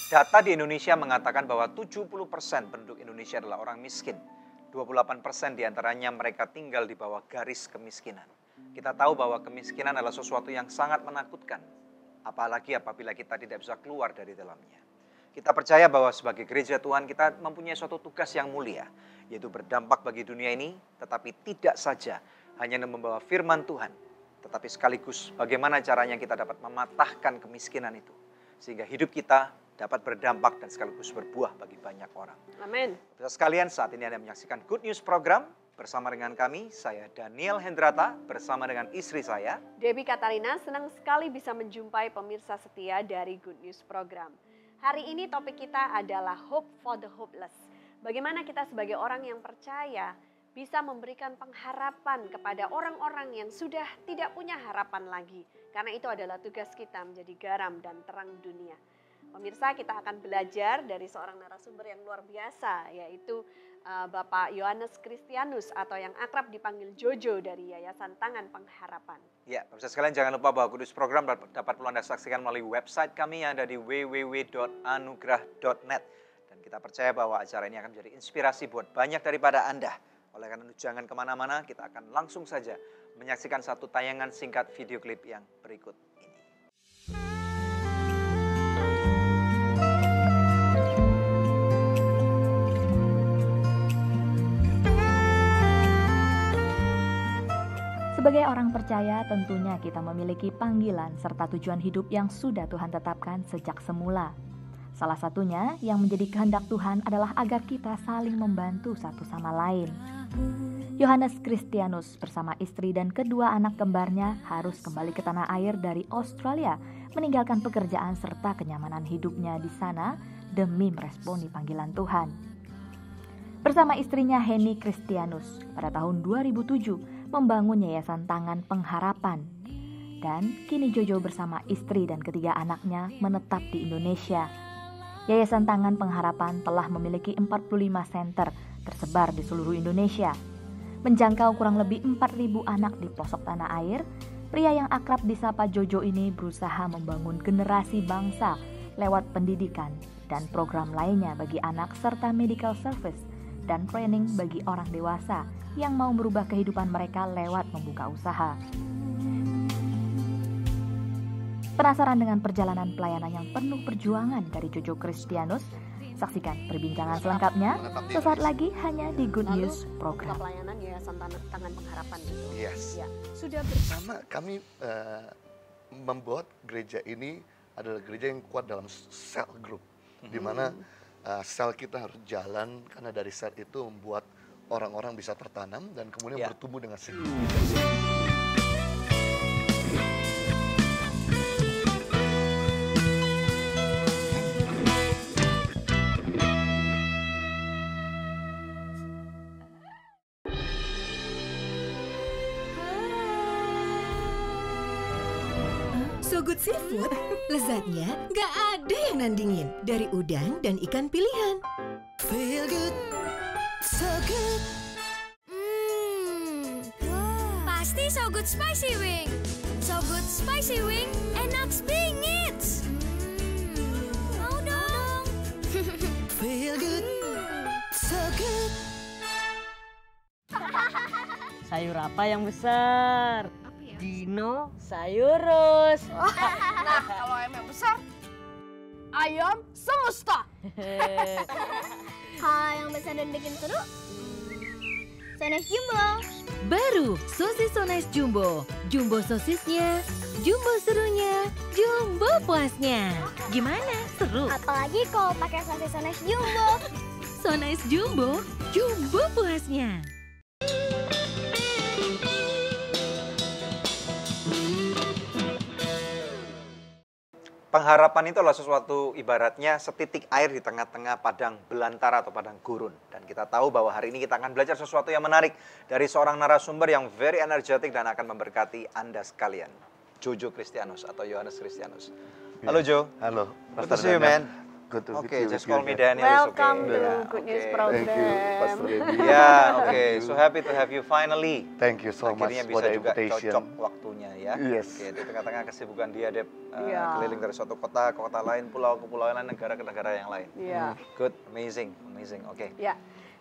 Data di Indonesia mengatakan bahwa 70% penduduk Indonesia adalah orang miskin. 28% diantaranya mereka tinggal di bawah garis kemiskinan. Kita tahu bahwa kemiskinan adalah sesuatu yang sangat menakutkan. Apalagi apabila kita tidak bisa keluar dari dalamnya. Kita percaya bahwa sebagai gereja Tuhan kita mempunyai suatu tugas yang mulia. Yaitu berdampak bagi dunia ini, tetapi tidak saja hanya membawa firman Tuhan. Tetapi sekaligus bagaimana caranya kita dapat mematahkan kemiskinan itu. Sehingga hidup kita dapat berdampak dan sekaligus berbuah bagi banyak orang. Amin. Pemirsa sekalian, saat ini Anda menyaksikan Good News Program bersama dengan kami, saya Daniel Hendrata bersama dengan istri saya, Debbie Katarina, senang sekali bisa menjumpai pemirsa setia dari Good News Program. Hari ini topik kita adalah Hope for the Hopeless. Bagaimana kita sebagai orang yang percaya bisa memberikan pengharapan kepada orang-orang yang sudah tidak punya harapan lagi. Karena itu adalah tugas kita menjadi garam dan terang dunia. Pemirsa, kita akan belajar dari seorang narasumber yang luar biasa, yaitu Bapak Yohanes Kristianus atau yang akrab dipanggil Jojo dari Yayasan Tangan Pengharapan. Ya, pemirsa sekalian jangan lupa bahwa Good News Program dapat Anda saksikan melalui website kami yang ada di www.anugrah.net. Dan kita percaya bahwa acara ini akan menjadi inspirasi buat banyak daripada Anda. Oleh karena itu jangan kemana-mana, kita akan langsung saja menyaksikan satu tayangan singkat video klip yang berikut ini. Sebagai orang percaya, tentunya kita memiliki panggilan serta tujuan hidup yang sudah Tuhan tetapkan sejak semula. Salah satunya yang menjadi kehendak Tuhan adalah agar kita saling membantu satu sama lain. Yohanes Kristianus bersama istri dan kedua anak kembarnya harus kembali ke tanah air dari Australia, meninggalkan pekerjaan serta kenyamanan hidupnya di sana demi meresponi panggilan Tuhan. Bersama istrinya Henny Kristianus pada tahun 2007 membangun Yayasan Tangan Pengharapan. Dan kini Jojo bersama istri dan ketiga anaknya menetap di Indonesia. Yayasan Tangan Pengharapan telah memiliki 45 center tersebar di seluruh Indonesia. Menjangkau kurang lebih 4.000 anak di pelosok tanah air, pria yang akrab disapa Jojo ini berusaha membangun generasi bangsa lewat pendidikan dan program lainnya bagi anak serta medical service dan training bagi orang dewasa yang mau merubah kehidupan mereka lewat membuka usaha. Penasaran dengan perjalanan pelayanan yang penuh perjuangan dari Jojo Kristianus? Saksikan perbincangan selengkapnya sesaat lagi hanya di Good News Program. Pelayanan Yayasan Tangan Pengharapan itu. Yes. Ya, sudah Pertama kami membuat gereja ini adalah gereja yang kuat dalam sel group, di mana sel kita harus jalan karena dari sel itu membuat orang-orang bisa tertanam dan kemudian bertumbuh dengan signifikan. So Good Seafood, lezatnya gak ada yang nandingin. Dari udang dan ikan pilihan. Feel good, so good. Pasti So Good Spicy Wing. So Good Spicy Wing, enak bingit. Mau dong. Feel good, so good. Sayur apa yang besar? Dino Sayurus. Nah, kalau ayam yang besar, ayam semesta. Kalau yang besar dan bikin seru, Sonis Jumbo. Baru sosis So Nice Jumbo. Jumbo sosisnya, jumbo serunya, jumbo puasnya. Gimana? Seru? Apalagi kalau pakai sosis Sonis Jumbo. So Nice Jumbo, jumbo puasnya. Pengharapan itu adalah sesuatu ibaratnya setitik air di tengah-tengah padang belantara atau padang gurun. Dan kita tahu bahwa hari ini kita akan belajar sesuatu yang menarik dari seorang narasumber yang very energetic dan akan memberkati Anda sekalian. Jojo Kristianus atau Yohanes Kristianus. Halo Jo. Halo. Good to see you, man. Good to Okay, meet you. just call me Daniel. It's okay. Welcome to Yeah, Good News okay. Program. Thank you, Pastor Debbie. Yeah, okay. So happy to have you finally. Thank you so much Akhirnya for bisa the juga invitation. cocok waktunya ya. ya. Yes. Oke, di tengah-tengah kesibukan dia Iya. keliling dari suatu kota ke kota lain, pulau ke pulau lain, negara ke negara yang lain. Iya. Good, amazing, amazing. Oke. Ya.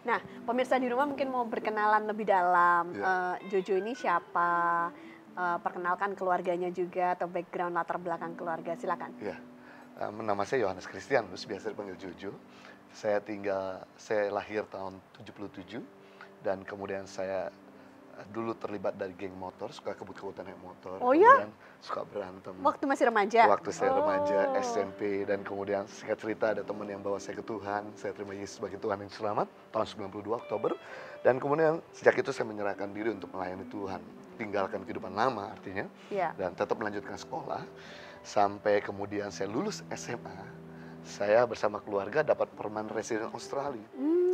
Nah, pemirsa di rumah mungkin mau berkenalan lebih dalam. Ya. Jojo ini siapa? Perkenalkan keluarganya juga atau background latar belakang keluarga. Silakan. Ya, nama saya Yohanes Kristianus, biasa dipanggil Jojo. Saya lahir tahun 77 dan kemudian saya dulu terlibat dari geng motor, suka kebut-kebutan naik motor. Oh ya? Kemudian suka berantem. Waktu masih remaja? Waktu saya remaja, SMP, dan kemudian singkat cerita ada teman yang bawa saya ke Tuhan. Saya terima Yesus sebagai Tuhan yang selamat tahun 92 Oktober. Dan kemudian sejak itu saya menyerahkan diri untuk melayani Tuhan. Tinggalkan kehidupan lama artinya. Iya. Dan tetap melanjutkan sekolah. Sampai kemudian saya lulus SMA. Saya bersama keluarga dapat permanent resident Australia.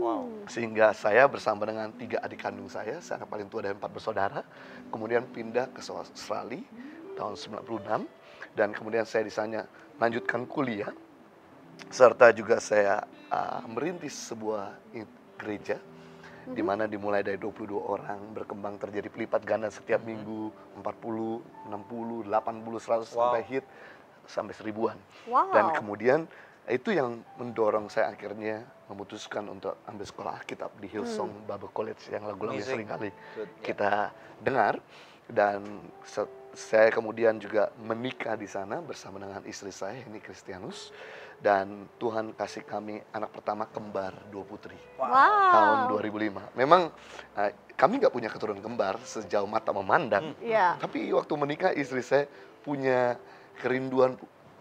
Wow. Sehingga saya bersama dengan 3 adik kandung saya anak paling tua dari 4 bersaudara. Kemudian pindah ke Australia tahun 96. Dan kemudian saya di sana lanjutkan kuliah. Serta juga saya merintis sebuah gereja. Di mana dimulai dari 22 orang, berkembang terjadi pelipat ganda setiap minggu, 40, 60, 80, 100 sampai hit, sampai 1000-an. Wow. Dan kemudian itu yang mendorong saya akhirnya memutuskan untuk ambil sekolah Alkitab di Hillsong Bible College yang lagu-lagu yang Amazing. sering kali Good, yeah. kita dengar. Dan saya kemudian juga menikah di sana bersama dengan istri saya, ini Kristianus. Dan Tuhan kasih kami anak pertama kembar 2 putri. Tahun 2005. Memang kami nggak punya keturunan kembar sejauh mata memandang. Iya. Tapi waktu menikah istri saya punya kerinduan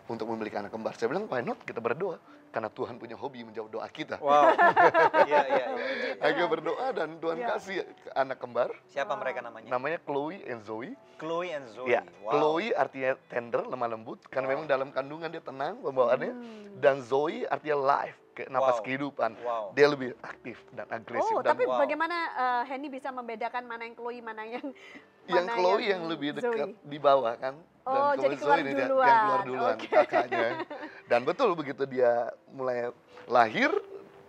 untuk memiliki anak kembar. Saya bilang, why not kita berdoa? Karena Tuhan punya hobi menjawab doa kita. Wow. Iya, iya. Akhirnya berdoa dan Tuhan kasih anak kembar. Siapa mereka namanya? Namanya Chloe and Zoe. Chloe and Zoe. Ya, Wow. Chloe artinya tender, lemah lembut. Karena memang dalam kandungan dia tenang pembawaannya. Dan Zoe artinya life, kayak napas Wow. kehidupan. Wow. Dia lebih aktif dan agresif. Oh, dan tapi wow. bagaimana Henny bisa membedakan mana yang Chloe, mana yang Chloe yang lebih dekat Zoe? di bawah kan. Dan Oh, kalau jadi keluar Zoe ini duluan. yang keluar duluan, Oke. kakaknya. Dan betul begitu dia mulai lahir,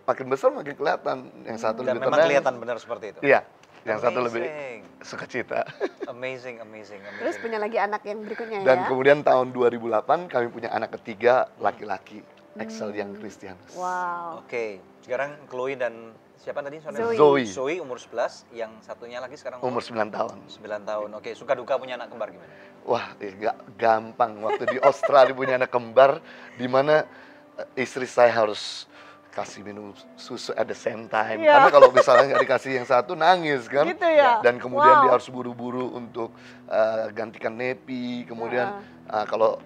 makin besar makin kelihatan. Yang satu Dan lebih memang tenang. kelihatan benar seperti itu. Iya, yang satu lebih Amazing. sukacita. Amazing, amazing, amazing. Terus punya lagi anak yang berikutnya Dan ya? kemudian tahun 2008 kami punya anak ketiga, laki-laki. Excel yang Kristianus. Wow. Oke, sekarang Chloe dan siapa tadi? Zoe. Zoe umur 11, yang satunya lagi sekarang Umur 9 tahun. 9 tahun. Oke, suka duka punya anak kembar gimana? Wah, gak gampang waktu di Australia punya anak kembar, di mana istri saya harus kasih minum susu at the same time. Iya. Karena kalau misalnya nggak dikasih yang satu nangis kan. Gitu ya? Dan kemudian Wow. dia harus buru-buru untuk gantikan nepi. Kemudian kalau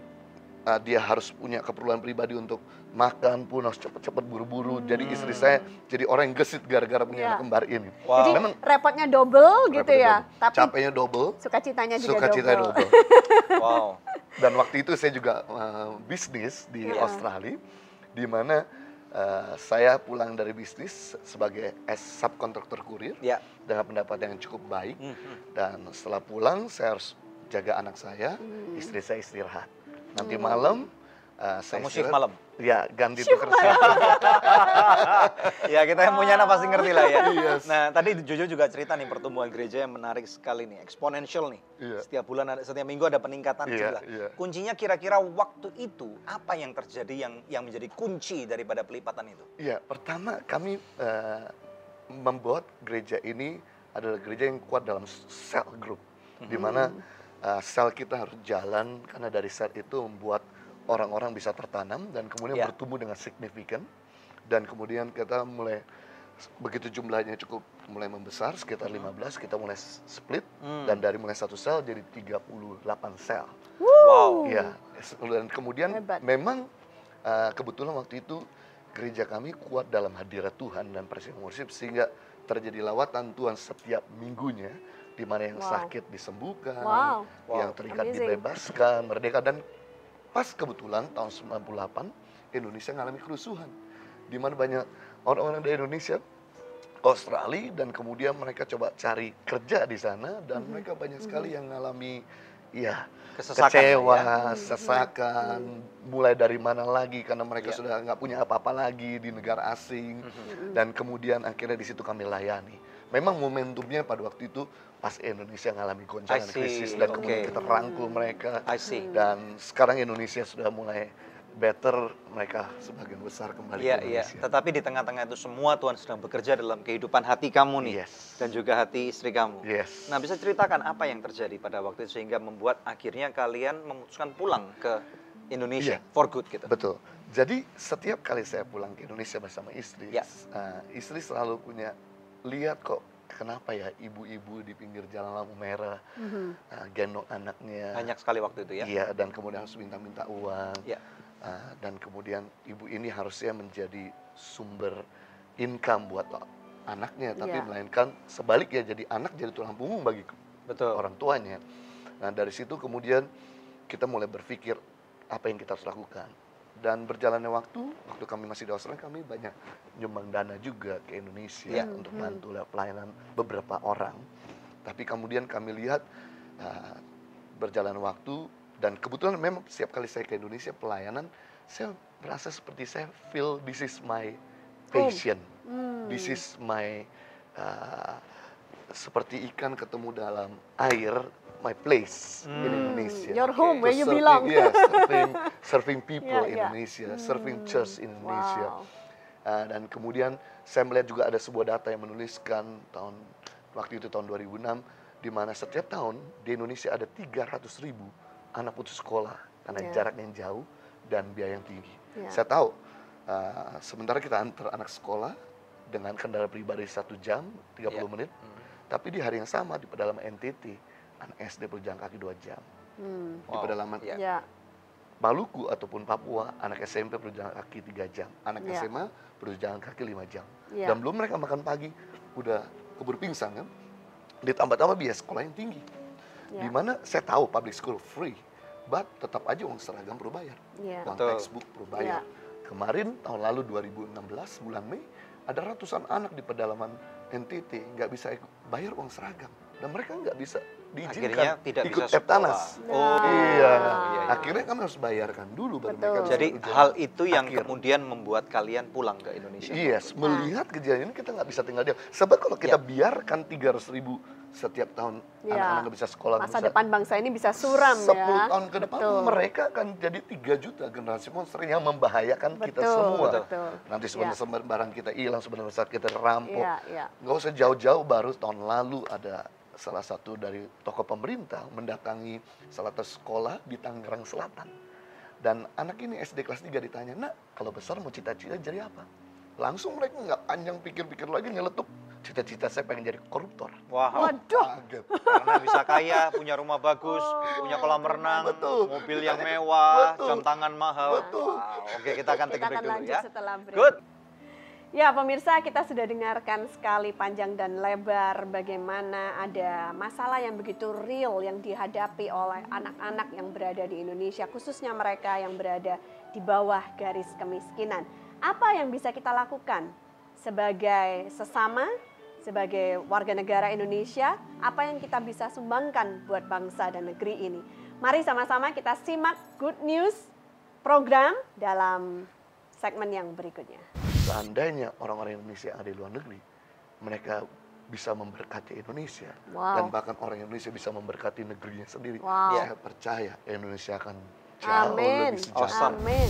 dia harus punya keperluan pribadi untuk makan pun harus cepet-cepet buru-buru. Jadi istri saya jadi orang yang gesit gara-gara punya Iya. anak kembar ini. Wow. Jadi Memang repotnya double gitu repotnya ya? double. Tapi capeknya double, sukacitanya juga sukacitanya double. double. Wow. Dan waktu itu saya juga bisnis di Iya. Australia, di mana saya pulang dari bisnis sebagai subkontraktor kurir Ya. dengan pendapatan yang cukup baik. Mhm. Dan setelah pulang saya harus jaga anak saya, istri saya istirahat. Nanti malam saya Kamu shift istirahat. malam? Ya, ganti tuker shift. Ya, kita yang punya anak pasti ngerti lah ya. Yes. Nah, tadi Jojo juga cerita nih pertumbuhan gereja yang menarik sekali nih, eksponensial nih. Iya. Setiap bulan setiap minggu ada peningkatan Iya, jumlah. iya. Kuncinya kira-kira waktu itu apa yang terjadi yang menjadi kunci daripada pelipatan itu? Iya, pertama kami membuat gereja ini adalah gereja yang kuat dalam cell group, di mana sel kita harus jalan karena dari sel itu membuat orang-orang bisa tertanam dan kemudian Ya. bertumbuh dengan signifikan. Dan kemudian kita mulai begitu jumlahnya cukup mulai membesar sekitar 15, kita mulai split dan dari mulai satu sel jadi 38 sel. Wow. Iya, dan kemudian Hebat. memang kebetulan waktu itu gereja kami kuat dalam hadirat Tuhan dan presiden worship sehingga terjadi lawatan Tuhan setiap minggunya di mana yang Wow. sakit disembuhkan, Wow. yang terikat Amazing. dibebaskan, merdeka. Dan pas kebetulan tahun 98 Indonesia mengalami kerusuhan di mana banyak orang-orang dari Indonesia Australia dan kemudian mereka coba cari kerja di sana dan mereka banyak sekali yang mengalami ya Kesesakan, kecewa, ya. sesakan, mulai dari mana lagi karena mereka Ya. sudah nggak punya apa-apa lagi di negara asing dan kemudian akhirnya di situ kami layani. memang momentumnya pada waktu itu pas Indonesia ngalami goncangan I see, krisis dan kemudian oke. kita rangkul mereka. I see. Dan sekarang Indonesia sudah mulai better, mereka sebagian besar kembali Iya, ke iya. Indonesia. Tetapi di tengah-tengah itu semua Tuhan sedang bekerja dalam kehidupan hati kamu nih. Yes. Dan juga hati istri kamu. Yes. Nah, bisa ceritakan apa yang terjadi pada waktu itu sehingga membuat akhirnya kalian memutuskan pulang ke Indonesia Iya. for good gitu. Betul. Jadi setiap kali saya pulang ke Indonesia bersama istri, Ya. Istri selalu punya, lihat kok kenapa ya ibu-ibu di pinggir jalan lampu merah gendong anaknya. Banyak sekali waktu itu ya. Iya, dan kemudian harus minta-minta uang. Ya. Dan kemudian ibu ini harusnya menjadi sumber income buat anaknya, tapi Iya. melainkan sebaliknya, jadi anak jadi tulang punggung bagi Betul. orang tuanya. Nah, dari situ kemudian kita mulai berpikir apa yang kita harus lakukan. Dan berjalannya waktu kami masih di Australia, kami banyak nyumbang dana juga ke Indonesia Ya. untuk bantu pelayanan beberapa orang. Tapi kemudian kami lihat berjalan waktu, dan kebetulan memang setiap kali saya ke Indonesia pelayanan, saya merasa seperti saya feel this is my passion. This is my seperti ikan ketemu dalam air, my place in Indonesia. Your home, where To you serving- belong. yeah, serving people Yeah, in yeah. Indonesia, serving church in Indonesia. Wow. Dan kemudian saya melihat juga ada sebuah data yang menuliskan waktu itu tahun 2006, di mana setiap tahun di Indonesia ada 300.000 anak putus sekolah karena Yeah. jarak yang jauh dan biaya yang tinggi. Yeah. Saya tahu, sementara kita antar anak sekolah dengan kendaraan pribadi 1 jam 30 Yeah. menit, tapi di hari yang sama di pedalaman NTT anak SD perlu jalan kaki 2 jam. Di Wow. pedalaman Ya. Ya. Maluku ataupun Papua, anak SMP perlu jalan kaki 3 jam, anak Ya. SMA perlu jalan kaki 5 jam. Ya. Dan belum mereka makan pagi, udah keburu pingsan kan. Ditambah-tambah biaya sekolah yang tinggi. Ya. Di mana saya tahu public school free, but tetap aja uang seragam perlu bayar. Ya. Uang Betul. textbook perlu bayar. Kemarin tahun lalu 2016 bulan Mei, ada ratusan anak di pedalaman NTT nggak bisa bayar uang seragam. Dan mereka nggak bisa diizinkan Akhirnya tidak ikut bisa Eptanas. sekolah. Oh, Iya. iya. Akhirnya kami harus bayarkan dulu baru Betul. mereka bisa Jadi ujian hal itu yang akhir. kemudian membuat kalian pulang ke Indonesia. Yes, melihat kejadian ini kita nggak bisa tinggal diam. Sebab kalau kita Ya. biarkan 300.000 setiap tahun Ya. anak-anak nggak bisa sekolah, Masa bisa depan bangsa ini bisa suram 10 ya. tahun ke depan Betul. mereka akan jadi 3 juta generasi monster yang membahayakan kita Betul, semua. betul. Nanti Ya. sebenarnya barang kita hilang, sebenarnya saat kita rampok. Iya, iya. Nggak usah jauh-jauh, baru tahun lalu ada salah satu dari tokoh pemerintah mendatangi salah satu sekolah di Tangerang Selatan. Dan anak ini SD kelas 3 ditanya, "Nak, kalau besar mau cita-cita jadi apa?" Langsung mereka nggak panjang pikir-pikir lagi, nyeletuk, "Cita-cita saya pengen jadi koruptor." Wow. Waduh. Kaget. Karena bisa kaya, punya rumah bagus, punya kolam renang, Betul. mobil yang mewah, Betul. jam tangan mahal. Betul. Wow. Oke, kita akan take a Kita break akan dulu lanjut ya. setelah break. Good. Ya, pemirsa, kita sudah dengarkan sekali panjang dan lebar bagaimana ada masalah yang begitu real yang dihadapi oleh anak-anak yang berada di Indonesia, khususnya mereka yang berada di bawah garis kemiskinan. Apa yang bisa kita lakukan sebagai sesama, sebagai warga negara Indonesia? Apa yang kita bisa sumbangkan buat bangsa dan negeri ini? Mari sama-sama kita simak Good News program dalam segmen yang berikutnya. Seandainya orang-orang Indonesia yang ada di luar negeri, mereka bisa memberkati Indonesia. Wow. Dan bahkan orang Indonesia bisa memberkati negerinya sendiri. Wow. Saya percaya Indonesia akan jauh Amin. lebih sejahtera. Awesome. Amin.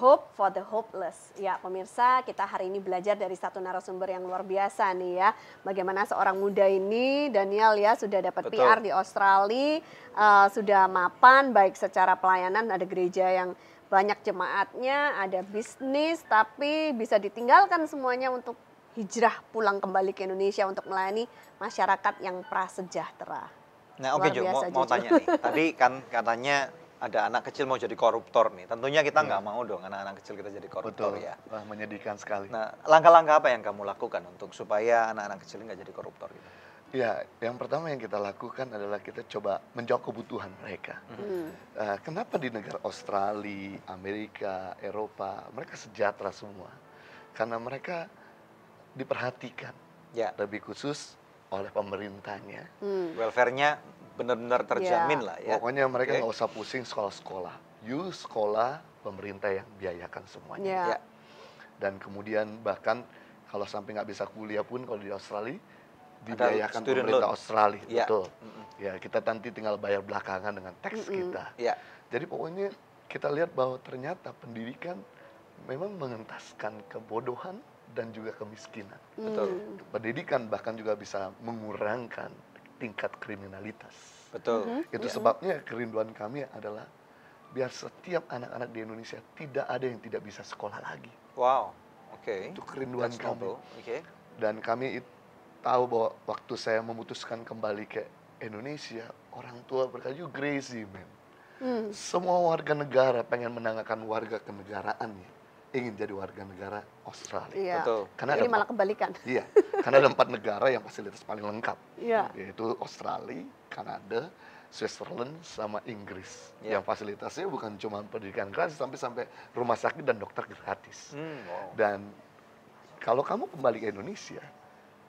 Hope for the hopeless. Ya, pemirsa, kita hari ini belajar dari satu narasumber yang luar biasa nih ya. Bagaimana seorang muda ini, Daniel ya, sudah dapat Betul. PR di Australia, sudah mapan baik secara pelayanan, ada gereja yang banyak jemaatnya, ada bisnis, tapi bisa ditinggalkan semuanya untuk hijrah pulang kembali ke Indonesia untuk melayani masyarakat yang prasejahtera. Nah, oke Luar Jo, biasa, mau Jojo. tanya nih. Tadi kan katanya ada anak kecil mau jadi koruptor nih. Tentunya kita nggak mau dong anak-anak kecil kita jadi koruptor Betul, ya. wah, menyedihkan sekali. Nah, langkah-langkah apa yang kamu lakukan untuk supaya anak-anak kecil nggak jadi koruptor gitu? Ya, yang pertama yang kita lakukan adalah kita coba menjawab kebutuhan mereka. Kenapa di negara Australia, Amerika, Eropa, mereka sejahtera semua? Karena mereka diperhatikan, Ya, lebih khusus oleh pemerintahnya. welfare-nya benar-benar terjamin lah ya. Pokoknya mereka Oke. nggak usah pusing sekolah-sekolah. You sekolah, pemerintah yang biayakan semuanya. Ya. Ya. Dan kemudian bahkan kalau sampai nggak bisa kuliah pun kalau di Australia, Ada dibiayakan student pemerintah loan. Australia. Ya. Betul. Ya, kita nanti tinggal bayar belakangan dengan teks kita. Ya, Jadi pokoknya kita lihat bahwa ternyata pendidikan memang mengentaskan kebodohan dan juga kemiskinan. betul. Pendidikan bahkan juga bisa mengurangkan tingkat kriminalitas. Betul. Itu sebabnya kerinduan kami adalah biar setiap anak-anak di Indonesia tidak ada yang tidak bisa sekolah lagi. Wow. Oke. Itu kerinduan That's kami. noble. Oke. Dan kami tahu bahwa waktu saya memutuskan kembali ke Indonesia, orang tua berkata, "You crazy, man." Semua warga negara pengen menanyakan warga kenegaraannya, ingin jadi warga negara Australia. Iya. Betul. Karena Ini ada malah kebalikan. Iya, karena ada 4 negara yang fasilitas paling lengkap, Iya. yaitu Australia, Kanada, Switzerland, sama Inggris. Iya. Yang fasilitasnya bukan cuma pendidikan gratis, sampai rumah sakit dan dokter gratis. Wow. Dan kalau kamu kembali ke Indonesia,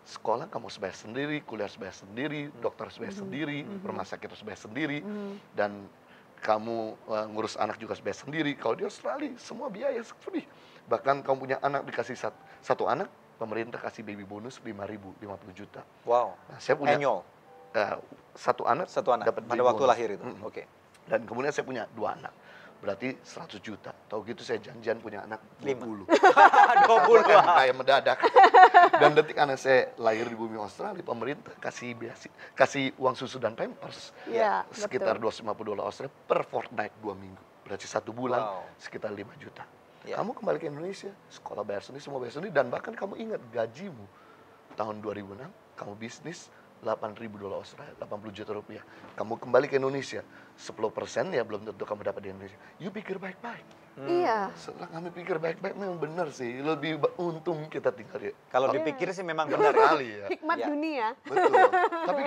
sekolah kamu harus bayar sendiri, kuliah harus bayar sendiri, dokter harus bayar sendiri, rumah sakit harus bayar sendiri, dan kamu ngurus anak juga harus bayar sendiri. Kalau di Australia, semua biaya free. Bahkan kamu punya anak, dikasih satu anak, pemerintah kasih baby bonus 5.000, 50 juta. Wow. Nah, saya punya Annual. satu anak Dapat pada baby waktu bonus. lahir itu. Oke. Dan kemudian saya punya 2 anak. Berarti 100 juta. Tahu gitu saya janjian punya anak 20. 20. Kan kayak mendadak. Dan detik anak saya lahir di bumi Australia, pemerintah kasih uang susu dan pampers. Iya, Sekitar betul. $250 Australia per fortnight 2 minggu. Berarti 1 bulan Wow. sekitar 5 juta. Ya. Kamu kembali ke Indonesia, sekolah bayar sendiri, semua bayar sendiri. Dan bahkan kamu ingat gajimu tahun 2006, kamu bisnis $8.000 Australia, 80 juta rupiah. Kamu kembali ke Indonesia, 10% ya belum tentu kamu dapat di Indonesia. You pikir baik-baik. Iya. Setelah kami pikir baik-baik, memang benar sih. Lebih untung kita tinggal di Kalau dipikir sih memang benar. kali ya. Hikmat Ya. dunia. Betul. Tapi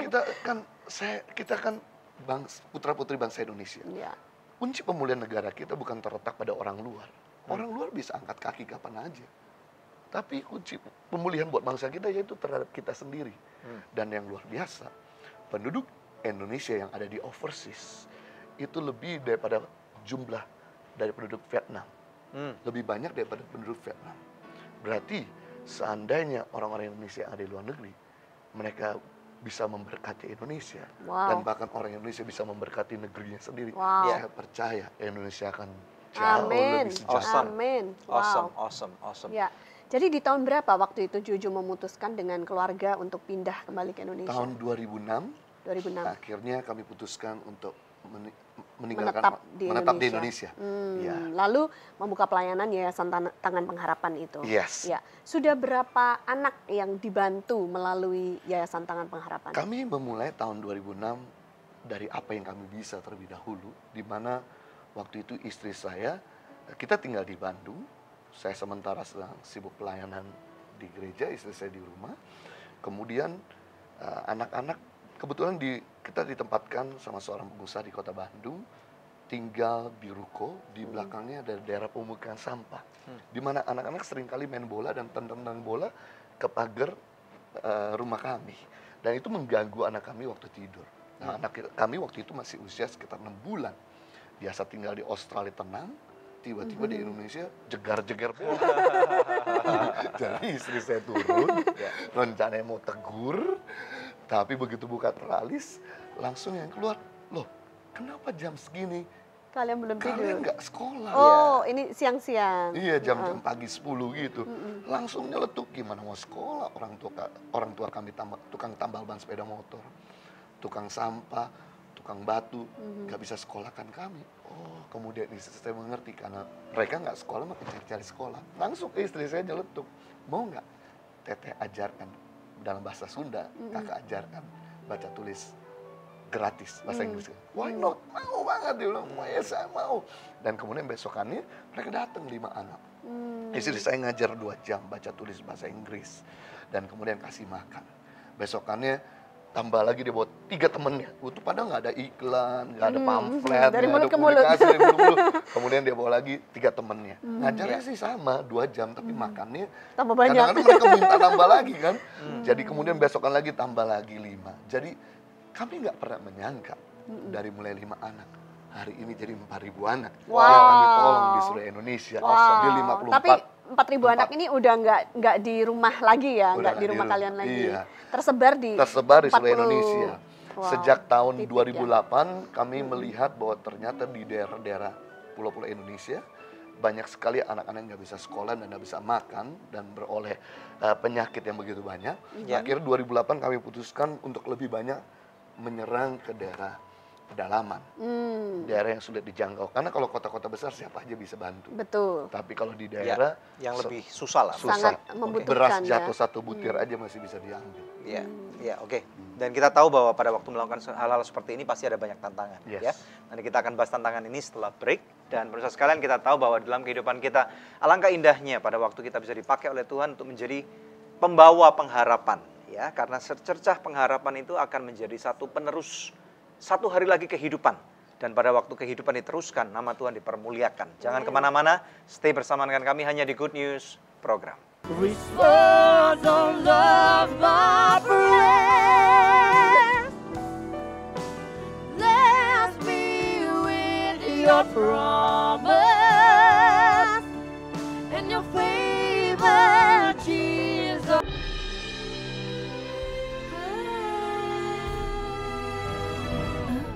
kita kan putra-putri bangsa Indonesia. Iya. Kunci pemulihan negara kita bukan terletak pada orang luar. Orang luar bisa angkat kaki kapan aja. Tapi kunci pemulihan buat bangsa kita yaitu terhadap kita sendiri. Dan yang luar biasa, penduduk Indonesia yang ada di overseas itu lebih daripada jumlah dari penduduk Vietnam. Lebih banyak daripada penduduk Vietnam. Berarti seandainya orang-orang Indonesia yang ada di luar negeri, mereka bisa memberkati Indonesia. Wow. Dan bahkan orang Indonesia bisa memberkati negerinya sendiri. Wow. Saya percaya Indonesia akan jauh Amin. lebih sejahtera. Awesome. Amin. Wow. Awesome. Ya. Jadi di tahun berapa waktu itu Jojo memutuskan dengan keluarga untuk pindah kembali ke Indonesia? Tahun 2006, 2006. akhirnya kami putuskan untuk Menetap di Indonesia. Ya. Lalu membuka pelayanan Yayasan Tangan Pengharapan itu. Yes. Ya. Sudah berapa anak yang dibantu melalui Yayasan Tangan Pengharapan? Kami memulai tahun 2006 dari apa yang kami bisa terlebih dahulu, di mana waktu itu istri saya, kita tinggal di Bandung, saya sementara sedang sibuk pelayanan di gereja, istri saya di rumah. Kemudian anak-anak kebetulan kita ditempatkan sama seorang pengusaha di kota Bandung, tinggal di ruko, di belakangnya ada daerah pemukiman sampah, di mana anak-anak seringkali main bola dan tendang bola ke pagar rumah kami, dan itu mengganggu anak kami waktu tidur. Nah, anak kami waktu itu masih usia sekitar 6 bulan, biasa tinggal di Australia tenang, tiba-tiba di Indonesia jegar-jegar bola. Jadi istri saya turun, rencananya mau tegur, tapi begitu buka teralis, langsung yang keluar, loh kenapa jam segini Kalian belum tidur? kalian nggak sekolah? Oh, ini siang-siang. Iya, jam-jam pagi 10 gitu. Langsung nyeletuk, gimana mau sekolah? Orang tua kami tukang tambal ban sepeda motor, tukang sampah, tukang batu, nggak bisa sekolahkan kami. Oh, kemudian istri saya mengerti karena mereka nggak sekolah, maka cari-cari sekolah. Langsung istri saya nyeletuk, mau nggak teteh ajarkan dalam bahasa Sunda, kakak ajarkan baca tulis gratis bahasa Inggris. Why not? Mau banget dia bilang, ya saya mau. Dan kemudian besokannya mereka datang 5 anak. Istri saya ngajar 2 jam baca tulis bahasa Inggris dan kemudian kasih makan. Besokannya tambah lagi dia bawa 3 temennya. Itu padahal nggak ada iklan, nggak ada pamflet, dari nggak mulut ada ke mulut. publikasi, dari mulut ke mulut. Kemudian dia bawa lagi 3 temennya. Ngajarnya sih sama 2 jam, tapi makannya Tambah banyak. kadang-kadang mereka minta tambah lagi kan. Jadi kemudian besokan lagi tambah lagi 5. Jadi kami nggak pernah menyangka dari mulai 5 anak. Hari ini jadi 4.000 anak yang kami tolong di seluruh Indonesia. Di 54. Tapi 4.000 anak ini udah nggak di rumah lagi ya, nggak di rumah kalian lagi. Iya. Tersebar di Tersebar di seluruh 40. Indonesia. Wow. Sejak tahun Titik 2008 kami melihat bahwa ternyata di daerah-daerah pulau-pulau Indonesia banyak sekali anak-anak yang nggak bisa sekolah dan nggak bisa makan dan beroleh penyakit yang begitu banyak. Akhirnya 2008 kami putuskan untuk lebih banyak menyerang ke daerah pedalaman, daerah yang sulit dijangkau. Karena kalau kota-kota besar siapa aja bisa bantu. Betul. Tapi kalau di daerah yang lebih susah lah. Sangat susah, membutuhkan beras ya. jatuh 1 butir aja masih bisa diambil. Ya, oke. Dan kita tahu bahwa pada waktu melakukan hal-hal seperti ini pasti ada banyak tantangan. Yes. Ya. Nanti kita akan bahas tantangan ini setelah break. Dan pemirsa sekalian, kita tahu bahwa dalam kehidupan kita, alangkah indahnya pada waktu kita bisa dipakai oleh Tuhan untuk menjadi pembawa pengharapan. Ya, karena secercah pengharapan itu akan menjadi satu penerus, satu hari lagi kehidupan. Dan pada waktu kehidupan diteruskan, nama Tuhan dipermuliakan. Jangan kemana-mana, stay bersama dengan kami hanya di Good News Program. Respond on love my prayer. Let's be with your promise and your favor, Jesus.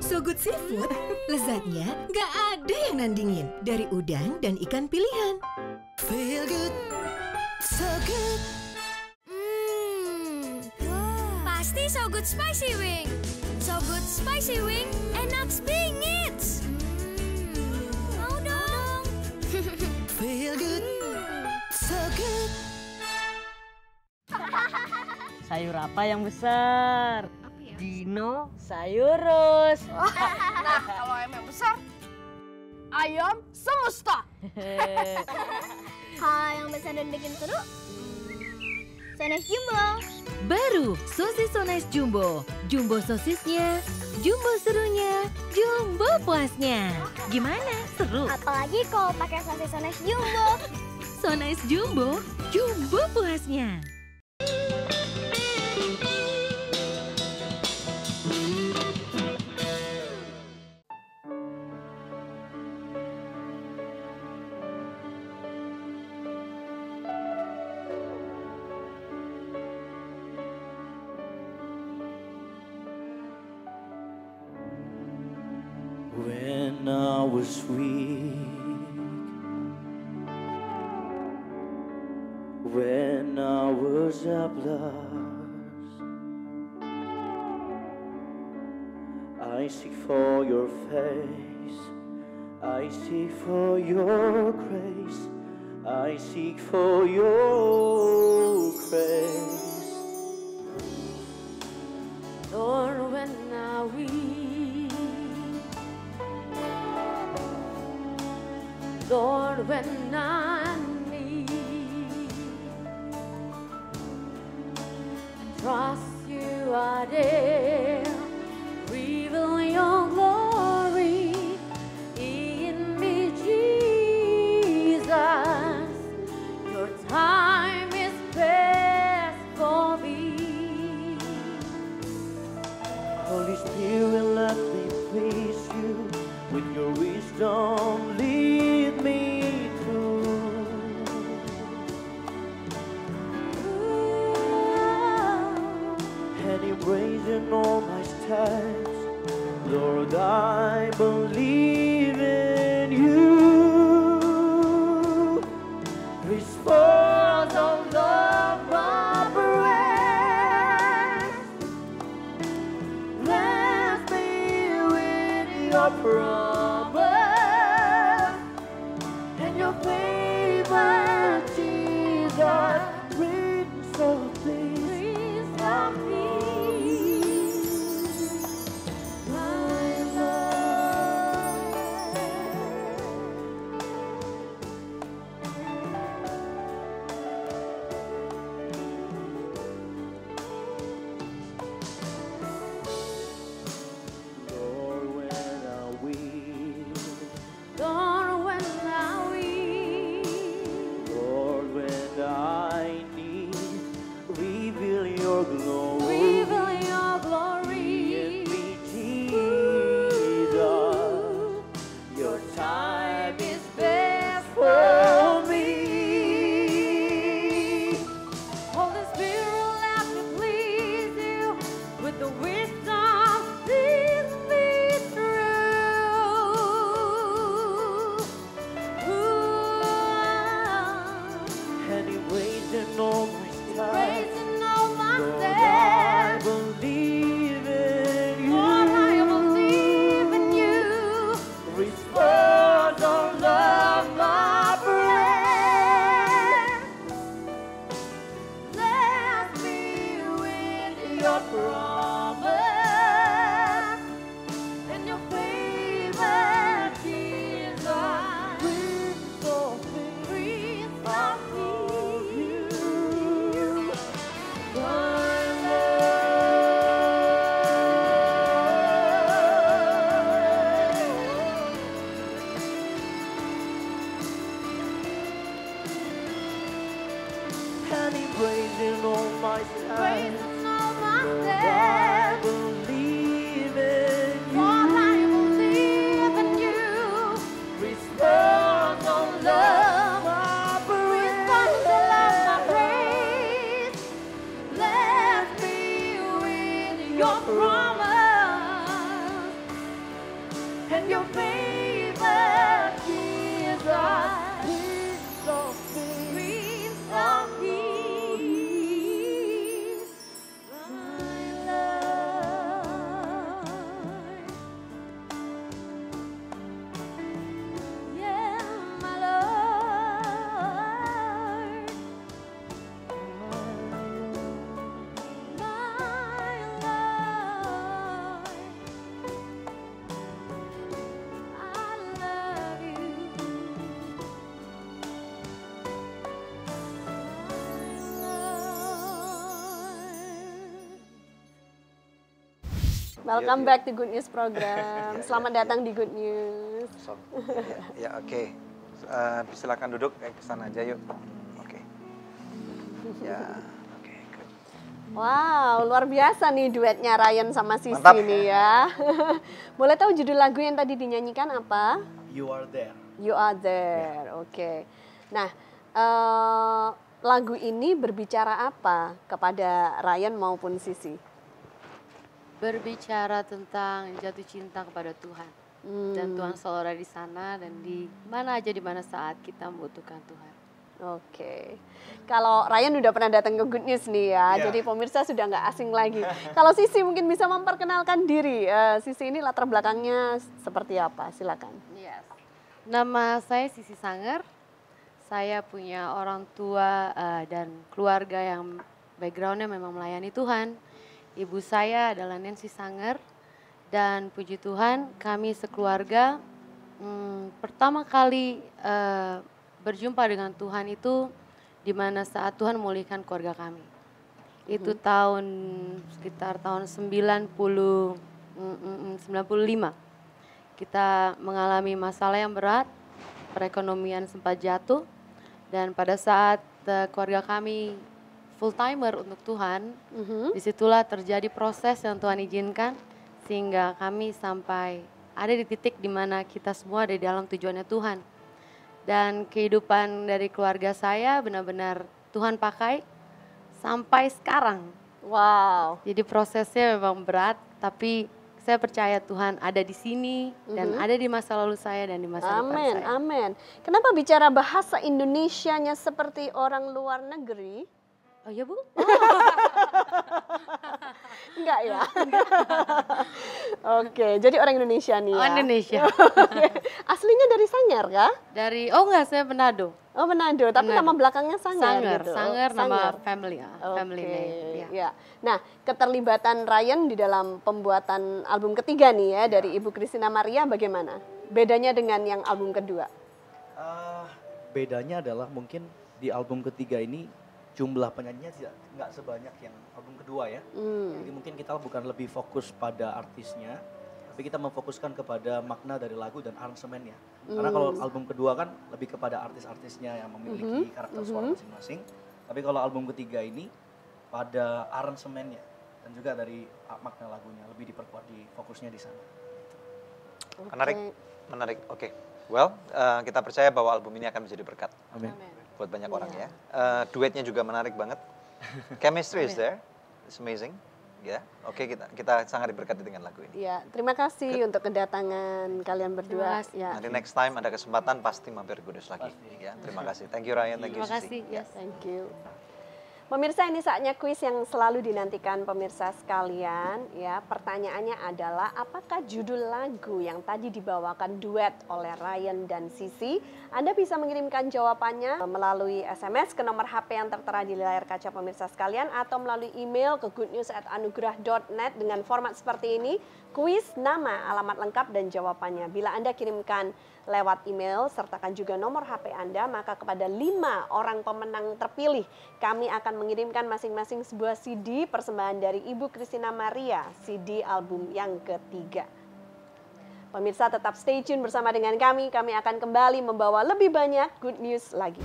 So Good Seafood, lezatnya nggak ada yang nandingin. Dari udang dan ikan pilihan. Feel good, so good. Pasti So Good Spicy Wing. So Good Spicy Wing, enak bingit. Mau dong. Feel good, so good. Sayur apa yang besar? Dinosaurus. Nah, kalau ayam yang besar, ayam semesta. Kalau yang besar dan bikin seru, Sones Jumbo. Baru sosis So Nice Jumbo. Jumbo sosisnya, jumbo serunya, jumbo puasnya. Gimana? Seru? Apalagi kalau pakai sosis Sones Jumbo. So Nice Jumbo, jumbo puasnya. When I was weak, when I was helpless, I seek for your face, I seek for your grace, I seek for your grace. Lord, when I weak, Lord, when I need, trust you are there, reveal your glory in me, Jesus. Your time is best for me. Holy Spirit, let me please you with your wisdom. Lead me through. And embracing all my steps, Lord, I believe in you. Response of love, my breath. Let's be with your promise praising all my steps. praising all my I steps. believe in For you. I believe in you. Restore the love I Respond to love, my praise. Let me with your promise and your favor, Jesus. Prince of Peace. Prince of Peace, my Lord. Yeah, my Lord. My Lord. I love you. Welcome Iya. back to Good News program. Selamat datang di Good News. Ya, oke. Silakan duduk ke sana aja yuk. Oke. Ya, oke. Good. Wow, luar biasa nih duetnya Ryan sama Sisi Mantap. nih ya. Boleh tahu judul lagu yang tadi dinyanyikan apa? You are there. You Are There. Oke. Nah, lagu ini berbicara apa kepada Ryan maupun Sisi? Berbicara tentang jatuh cinta kepada Tuhan. Dan Tuhan selalu ada di sana dan di mana aja di mana saat kita membutuhkan Tuhan. Oke. Kalau Ryan udah pernah datang ke Good News nih ya, Iya. jadi pemirsa sudah nggak asing lagi. Kalau Sisi mungkin bisa memperkenalkan diri. Sisi ini latar belakangnya seperti apa? Silakan. Yes. Nama saya Sisi Sanger. Saya punya orang tua dan keluarga yang backgroundnya memang melayani Tuhan. Ibu saya adalah Nancy Sanger dan puji Tuhan kami sekeluarga pertama kali berjumpa dengan Tuhan itu di mana saat Tuhan memulihkan keluarga kami. Itu sekitar tahun 95. Kita mengalami masalah yang berat, perekonomian sempat jatuh dan pada saat keluarga kami full timer untuk Tuhan, disitulah terjadi proses yang Tuhan izinkan sehingga kami sampai ada di titik di mana kita semua ada di dalam tujuannya Tuhan. Dan kehidupan dari keluarga saya benar-benar Tuhan pakai sampai sekarang. Wow. Jadi prosesnya memang berat, tapi saya percaya Tuhan ada di sini dan ada di masa lalu saya dan di masa depan Amin, saya. amin. Kenapa bicara bahasa Indonesianya seperti orang luar negeri? Oh iya Bu? Enggak ya? Oke, jadi orang Indonesia nih ya? Oh, Indonesia. Aslinya dari Sangir kah? Enggak, saya Manado. Oh Manado, tapi Manado. nama belakangnya Sangir Sanger, gitu? Sanger nama Sangir. family ya, family Oke, name. Ya. ya. Nah, keterlibatan Ryan di dalam pembuatan album ketiga nih ya dari Ibu Christina Maria bagaimana? Bedanya dengan yang album kedua? Bedanya adalah mungkin di album ketiga ini jumlah penyanyinya nggak sebanyak yang album kedua ya. Jadi mungkin kita bukan lebih fokus pada artisnya, tapi kita memfokuskan kepada makna dari lagu dan aransemennya. Karena kalau album kedua kan lebih kepada artis-artisnya yang memiliki karakter suara masing-masing. Tapi kalau album ketiga ini pada aransemennya dan juga dari makna lagunya lebih diperkuat di fokusnya di sana. Menarik. Oke. Well, kita percaya bahwa album ini akan menjadi berkat Amin. buat banyak orang ya. Duetnya juga menarik banget. Chemistry is there. It's amazing. Ya, oke, kita sangat diberkati dengan lagu ini. Ya, terima kasih untuk kedatangan kalian berdua. Terima kasih. Ya, Nanti next time ada kesempatan pasti mampir Kudus lagi. Ya, terima kasih. Thank you Ryan, thank you Terima Sisi. kasih. Yes. thank you. Pemirsa, ini saatnya kuis yang selalu dinantikan pemirsa sekalian. Ya, pertanyaannya adalah apakah judul lagu yang tadi dibawakan duet oleh Ryan dan Sisi? Anda bisa mengirimkan jawabannya melalui SMS ke nomor HP yang tertera di layar kaca pemirsa sekalian atau melalui email ke goodnews@anugerah.net dengan format seperti ini. Kuis, nama, alamat lengkap dan jawabannya. Bila Anda kirimkan lewat email, sertakan juga nomor HP Anda, maka kepada 5 orang pemenang terpilih, kami akan mengirimkan masing-masing sebuah CD persembahan dari Ibu Christina Maria, CD album yang ketiga. Pemirsa tetap stay tune bersama dengan kami akan kembali membawa lebih banyak good news lagi.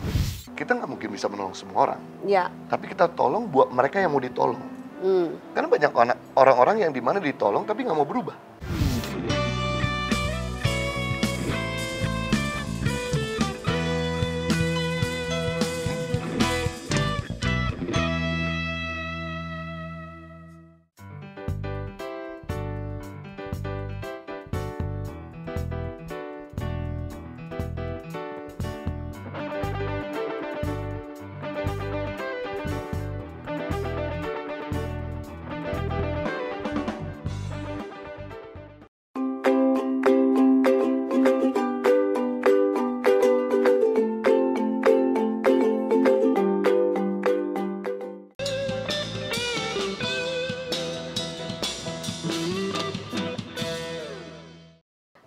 kita nggak mungkin bisa menolong semua orang. Ya. Tapi kita tolong buat mereka yang mau ditolong. Hmm. Karena banyak orang-orang yang dimana ditolong tapi nggak mau berubah.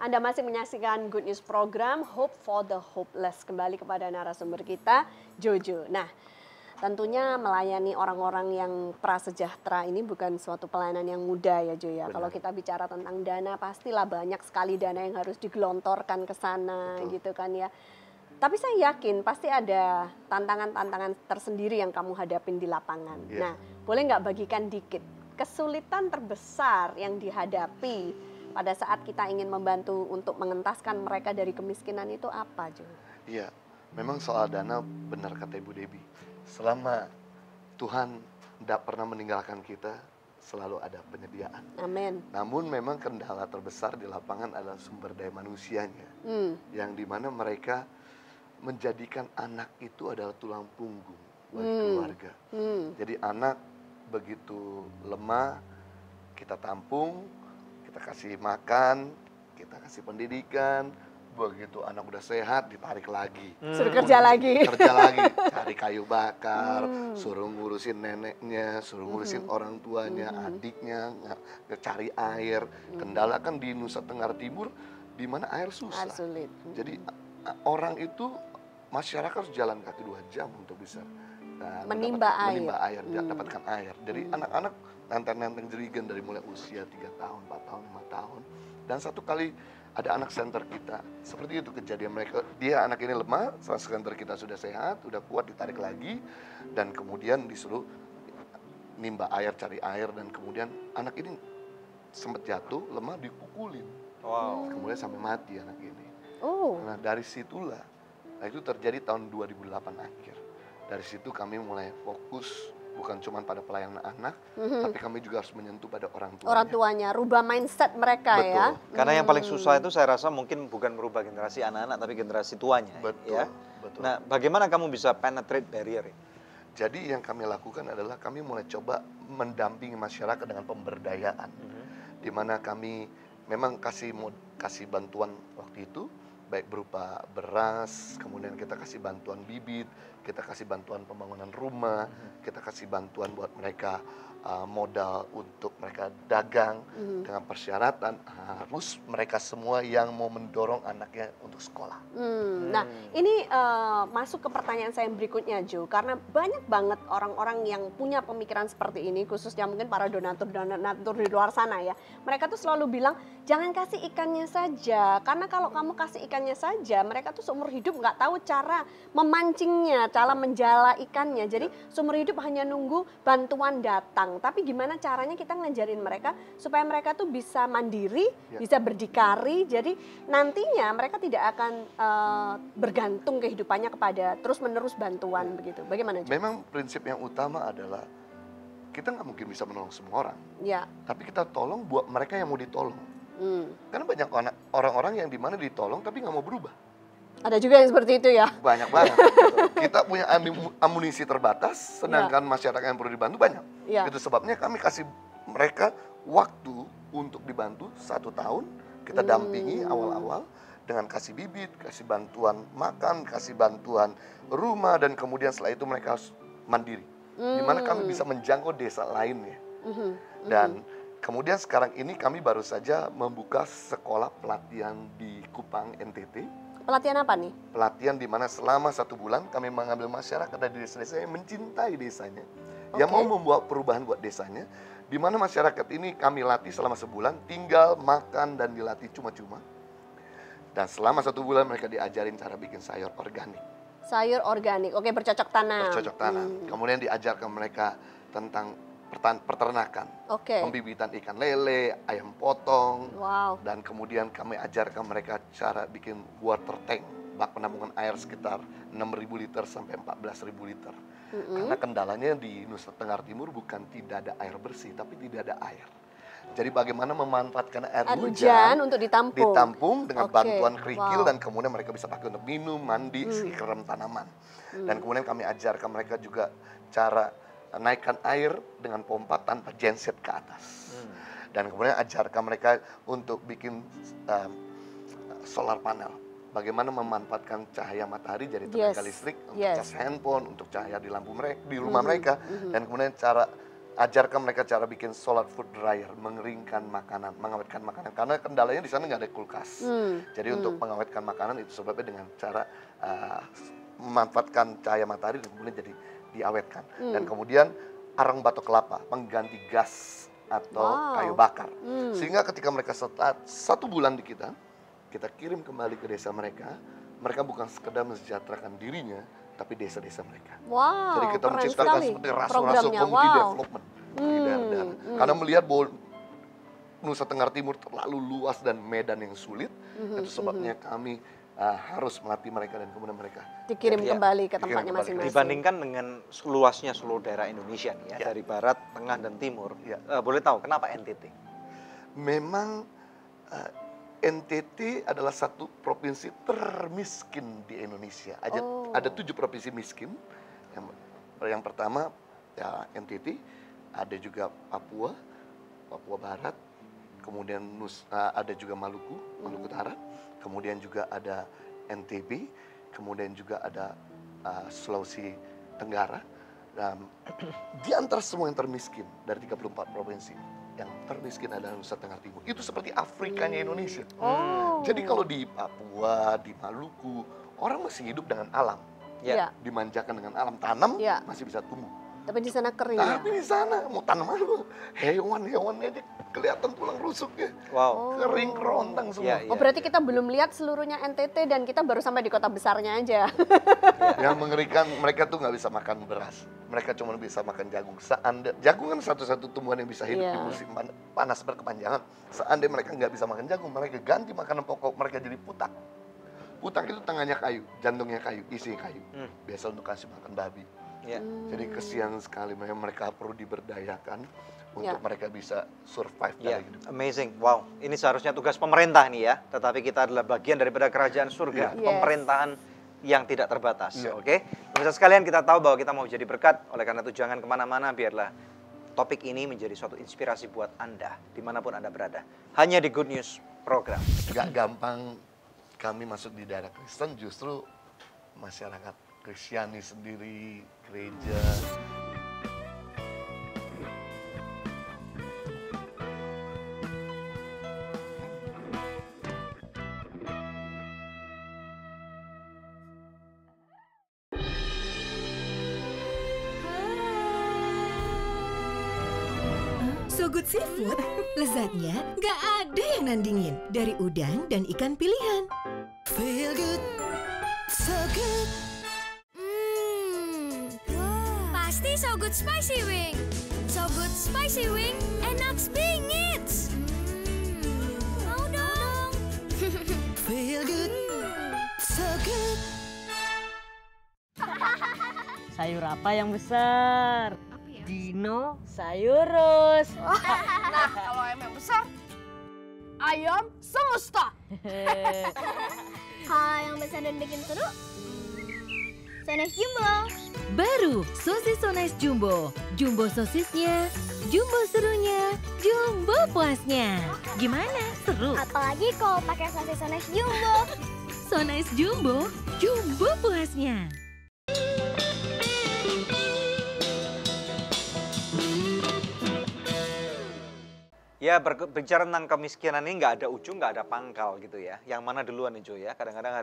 Anda masih menyaksikan Good News Program Hope for the Hopeless. Kembali kepada narasumber kita, Jojo. Nah, tentunya melayani orang-orang yang prasejahtera ini bukan suatu pelayanan yang mudah ya, Jo ya. Kalau kita bicara tentang dana, pastilah banyak sekali dana yang harus digelontorkan ke sana. Betul. Gitu kan ya. Tapi saya yakin pasti ada tantangan-tantangan tersendiri yang kamu hadapin di lapangan. Yeah. Nah, boleh nggak bagikan dikit kesulitan terbesar yang dihadapi pada saat kita ingin membantu untuk mengentaskan mereka dari kemiskinan itu apa, Jo? Iya, memang soal dana benar kata Ibu Debbie. Selama Tuhan tidak pernah meninggalkan kita, selalu ada penyediaan. Amin. Namun memang kendala terbesar di lapangan adalah sumber daya manusianya. Yang dimana mereka menjadikan anak itu adalah tulang punggung bagi keluarga. Jadi anak begitu lemah, kita tampung, kita kasih makan, kita kasih pendidikan, begitu anak udah sehat ditarik lagi. Suruh kerja lagi. Kerja lagi, cari kayu bakar, suruh ngurusin neneknya, suruh ngurusin orang tuanya, adiknya, cari air. Kendala kan di Nusa Tenggara Timur, di mana air susah. Air sulit. Jadi orang itu, masyarakat harus jalan kaki 2 jam untuk bisa menimba air, dapatkan air. Jadi anak-anak nanteng-nanteng jerigen dari mulai usia 3 tahun, 4 tahun, 5 tahun. Dan satu kali ada anak center kita, seperti itu kejadian mereka. Dia anak ini lemah, center kita sudah sehat, udah kuat, ditarik lagi. Dan kemudian disuruh nimba air, cari air. Dan kemudian anak ini sempat jatuh, lemah, dipukulin. Wow. Kemudian sampai mati anak ini. Oh. Nah dari situlah, itu terjadi tahun 2008 akhir. Dari situ kami mulai fokus bukan cuma pada pelayanan anak, tapi kami juga harus menyentuh pada orang tuanya. Orang tuanya, rubah mindset mereka. Betul. Ya. Karena yang paling susah itu saya rasa mungkin bukan merubah generasi anak-anak, tapi generasi tuanya. Betul. Ya. Betul. Nah, bagaimana kamu bisa penetrate barrier ini? Jadi yang kami lakukan adalah kami mulai coba mendampingi masyarakat dengan pemberdayaan, di mana kami memang kasih bantuan waktu itu, baik berupa beras, kemudian kita kasih bantuan bibit, kita kasih bantuan pembangunan rumah, kita kasih bantuan buat mereka modal untuk mereka dagang, dengan persyaratan harus mereka semua yang mau mendorong anaknya untuk sekolah. Nah, ini masuk ke pertanyaan saya yang berikutnya, Jo, karena banyak banget orang-orang yang punya pemikiran seperti ini, khususnya mungkin para donatur di luar sana ya. Mereka tuh selalu bilang, jangan kasih ikannya saja, karena kalau kamu kasih ikannya saja, mereka tuh seumur hidup nggak tahu cara memancingnya, cara menjala ikannya. Jadi seumur hidup hanya nunggu bantuan datang. Tapi gimana caranya kita ngajarin mereka supaya mereka tuh bisa mandiri, bisa berdikari. Jadi nantinya mereka tidak akan bergantung kehidupannya kepada terus-menerus bantuan begitu. Bagaimana? Memang prinsip yang utama adalah kita nggak mungkin bisa menolong semua orang. Ya. Tapi kita tolong buat mereka yang mau ditolong. Karena banyak orang-orang yang dimana ditolong tapi nggak mau berubah. Ada juga yang seperti itu ya? Banyak banget. Kita punya amunisi terbatas, sedangkan masyarakat yang perlu dibantu banyak. Ya. Itu sebabnya kami kasih mereka waktu untuk dibantu 1 tahun. Kita dampingi awal-awal dengan kasih bibit, kasih bantuan makan, kasih bantuan rumah, dan kemudian setelah itu mereka harus mandiri. Dimana kami bisa menjangkau desa lainnya. Dan kemudian sekarang ini kami baru saja membuka sekolah pelatihan di Kupang, NTT. Pelatihan apa nih? Pelatihan di mana selama 1 bulan kami mengambil masyarakat dari desa-desa yang mencintai desanya, yang mau membuat perubahan buat desanya, di mana masyarakat ini kami latih selama sebulan, tinggal, makan, dan dilatih cuma-cuma. Dan selama 1 bulan mereka diajarin cara bikin sayur organik. Sayur organik, oke, bercocok tanam. bercocok tanam. Kemudian diajarkan mereka tentang peternakan, Oke. pembibitan ikan lele, ayam potong, Wow. dan kemudian kami ajarkan mereka cara bikin water tank, bak penampungan air sekitar 6.000 liter sampai 14.000 liter. Karena kendalanya di Nusa Tenggara Timur bukan tidak ada air bersih, tapi tidak ada air. Jadi bagaimana memanfaatkan air hujan Untuk ditampung. ditampung dengan Oke, bantuan kerikil wow. dan kemudian mereka bisa pakai untuk minum, mandi, siram tanaman. Dan kemudian kami ajarkan mereka juga cara naikkan air dengan pompa tanpa genset ke atas. Dan kemudian ajarkan mereka untuk bikin solar panel. Bagaimana memanfaatkan cahaya matahari jadi tenaga listrik untuk cas handphone, untuk cahaya di lampu mereka, di rumah mereka. Dan kemudian ajarkan mereka cara bikin solar food dryer, mengeringkan makanan, mengawetkan makanan. Karena kendalanya di sana nggak ada kulkas. Jadi untuk mengawetkan makanan itu sebabnya dengan cara memanfaatkan cahaya matahari dan kemudian jadi diawetkan. Dan kemudian arang batok kelapa, pengganti gas atau kayu bakar. Sehingga ketika mereka satu bulan di kita kirim kembali ke desa mereka, mereka bukan sekedar mensejahterakan dirinya, tapi desa-desa mereka. Wow, Jadi kita keren menciptakan sekali seperti rasul-rasul programnya. community Wow. development di daerah-daerah. Karena melihat bahwa Nusa Tenggara Timur terlalu luas dan medan yang sulit, itu sebabnya kami harus melatih mereka dan kemudian mereka Dikirim kembali ke tempatnya kembali. masing-masing. Dibandingkan dengan luasnya seluruh daerah Indonesia nih ya, dari barat, tengah, dan timur. Boleh tahu kenapa NTT? Memang NTT adalah satu provinsi termiskin di Indonesia. Ada 7 provinsi miskin. Yang pertama ya NTT, ada juga Papua Barat, kemudian ada juga Maluku Utara, kemudian juga ada NTB, kemudian juga ada Sulawesi Tenggara. Di antara semua yang termiskin dari 34 provinsi, yang termiskin adalah Nusa Tenggara Timur. Itu seperti Afrikanya Indonesia. Jadi kalau di Papua, di Maluku, orang masih hidup dengan alam. Dimanjakan dengan alam, tanam masih bisa tumbuh. Tapi di sana kering. Tapi di sana mau tanam apa? Hewan-hewannya aja kelihatan tulang rusuknya. Wow. Kering kerontang semua. Oh, berarti kita belum lihat seluruhnya NTT dan kita baru sampai di kota besarnya aja. Yang mengerikan, mereka tuh nggak bisa makan beras. Mereka cuma bisa makan jagung. Jagung kan satu-satu tumbuhan yang bisa hidup di musim panas berkepanjangan. Seandainya mereka nggak bisa makan jagung, mereka ganti makanan pokok, mereka jadi putak. Putak itu tangannya kayu, jantungnya kayu, isinya kayu. Biasa untuk kasih makan babi. Jadi kesian sekali, mereka perlu diberdayakan untuk mereka bisa survive dari hidup. Amazing, wow. Ini seharusnya tugas pemerintah nih ya, tetapi kita adalah bagian daripada kerajaan surga, pemerintahan yang tidak terbatas. Oke, pemirsa sekalian, kita tahu bahwa kita mau jadi berkat, oleh karena itu jangan kemana-mana, biarlah topik ini menjadi suatu inspirasi buat Anda, dimanapun Anda berada. Hanya di Good News Program. Gak gampang kami masuk di daerah Kristen, justru masyarakat Kristiani sendiri, gereja. So Good Seafood, lezatnya nggak ada yang nandingin. Dari udang dan ikan pilihan. Feel good, so good. Pasti So Good Spicy Wing. So Good Spicy Wing, enak bingit. Mau dong. Feel good, so good. Sayur apa yang besar? Dino sayurus. Nah, kalau ayam yang besar, ayam semesta. Kalau yang besar dan bikin seru, Sones Jumbo. Baru sosis So Nice Jumbo. Jumbo sosisnya, jumbo serunya, jumbo puasnya. Gimana? Seru? Apalagi kalau pakai sosis Sones Jumbo. So Nice Jumbo, jumbo puasnya. Ya, berbicara tentang kemiskinan ini nggak ada ujung, nggak ada pangkal gitu ya. Yang mana duluan nih Jo ya? Kadang-kadang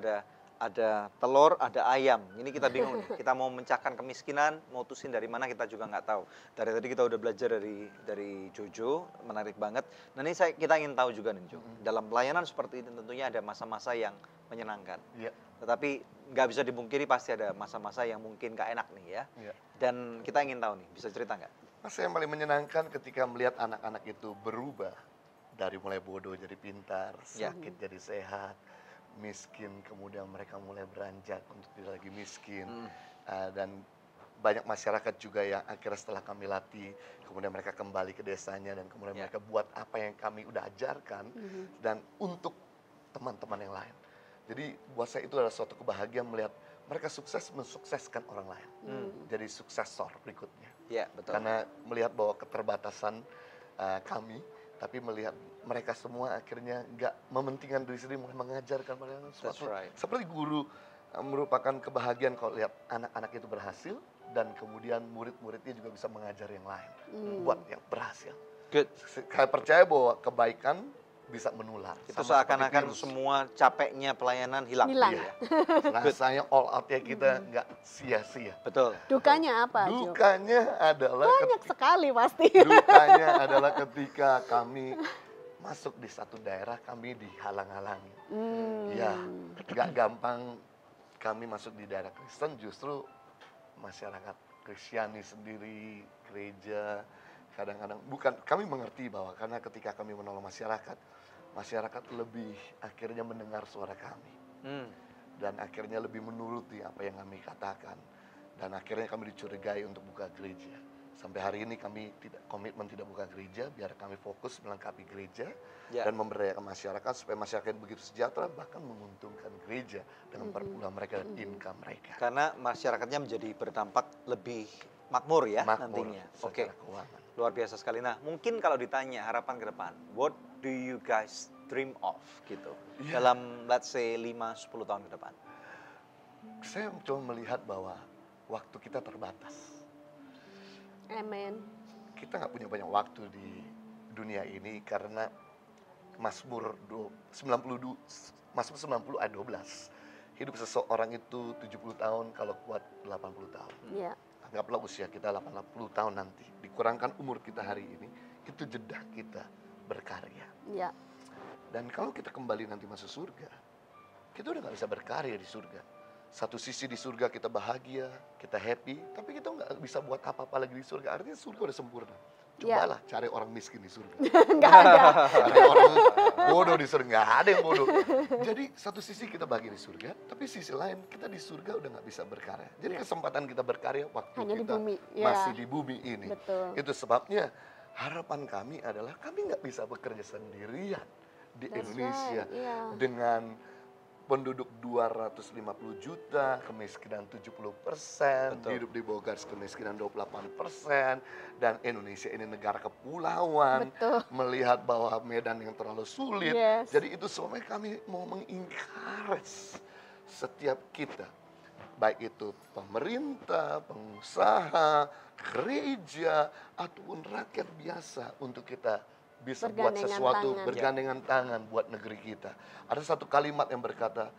ada telur, ada ayam. Ini kita bingung nih. Kita mau memecahkan kemiskinan, mutusin dari mana kita juga nggak tahu. Dari tadi kita udah belajar dari Jojo, menarik banget. Nah ini kita ingin tahu juga nih Jo. Dalam pelayanan seperti ini tentunya ada masa-masa yang menyenangkan. Iya. Tetapi nggak bisa dipungkiri pasti ada masa-masa yang mungkin nggak enak nih ya. Iya. Dan kita ingin tahu nih, bisa cerita nggak? Masa yang paling menyenangkan ketika melihat anak-anak itu berubah dari mulai bodoh jadi pintar, Ya. sakit jadi sehat, miskin kemudian mereka mulai beranjak untuk tidak lagi miskin. Dan banyak masyarakat juga yang akhirnya setelah kami latih, kemudian mereka kembali ke desanya dan kemudian mereka buat apa yang kami udah ajarkan dan untuk teman-teman yang lain. Jadi buat saya itu adalah suatu kebahagiaan melihat mereka sukses mensukseskan orang lain. Jadi suksesor berikutnya. Ya, betul. Karena melihat bahwa keterbatasan kami, tapi melihat mereka semua akhirnya nggak mementingkan diri sendiri, mulai mengajarkan mereka sesuatu. Seperti guru merupakan kebahagiaan kalau lihat anak-anak itu berhasil dan kemudian murid-muridnya juga bisa mengajar yang lain buat yang berhasil. Good. Saya percaya bahwa kebaikan bisa menular. Itu Sama seakan-akan seperti virus. semua capeknya pelayanan hilang. Iya. Rasanya all out-nya kita nggak sia-sia. Betul. Dukanya apa, Jo? Dukanya adalah Banyak sekali pasti. dukanya adalah ketika kami masuk di satu daerah kami dihalang-halangi. Ya, nggak gampang kami masuk di daerah Kristen, justru masyarakat Kristiani sendiri, gereja, kadang-kadang bukan, kami mengerti bahwa karena ketika kami menolong masyarakat, masyarakat lebih akhirnya mendengar suara kami. Dan akhirnya lebih menuruti apa yang kami katakan. Dan akhirnya kami dicurigai untuk buka gereja. Sampai hari ini kami komitmen tidak buka gereja, biar kami fokus melengkapi gereja dan memberdayakan masyarakat supaya masyarakat begitu sejahtera, bahkan menguntungkan gereja dengan perpuluhan mereka dan income mereka. Karena masyarakatnya menjadi berdampak lebih makmur ya nantinya. Oke, luar biasa sekali. Nah, mungkin kalau ditanya harapan ke depan, what do you guys dream of gitu dalam let's say 5-10 tahun ke depan? Saya cuma melihat bahwa waktu kita terbatas. Amen. Kita nggak punya banyak waktu di dunia ini karena Mazmur 90 ayat 12. Hidup seseorang itu 70 tahun, kalau kuat 80 tahun. Iya. Anggaplah usia kita 80 tahun nanti. Dikurangkan umur kita hari ini, itu jeda kita berkarya. Iya. Dan kalau kita kembali nanti masuk surga, kita udah nggak bisa berkarya di surga. Satu sisi di surga kita bahagia, kita happy, tapi kita nggak bisa buat apa-apa lagi di surga. Artinya surga udah sempurna. Cobalah cari orang miskin di surga. Nggak ada. Cari orang bodoh di surga, nggak ada yang bodoh. Jadi satu sisi kita bahagia di surga, tapi sisi lain kita di surga udah nggak bisa berkarya. Jadi kesempatan kita berkarya waktu hanya kita di bumi. masih di bumi ini. Betul. Itu sebabnya harapan kami adalah kami nggak bisa bekerja sendirian di Indonesia dengan penduduk 250 juta, kemiskinan 70%, hidup di bawah garis kemiskinan 28%, dan Indonesia ini negara kepulauan, melihat bahwa medan yang terlalu sulit. Jadi itu semuanya kami mau mengencourage setiap kita, baik itu pemerintah, pengusaha, gereja, ataupun rakyat biasa untuk kita bisa buat sesuatu bergandengan tangan buat negeri kita. Ada satu kalimat yang berkata,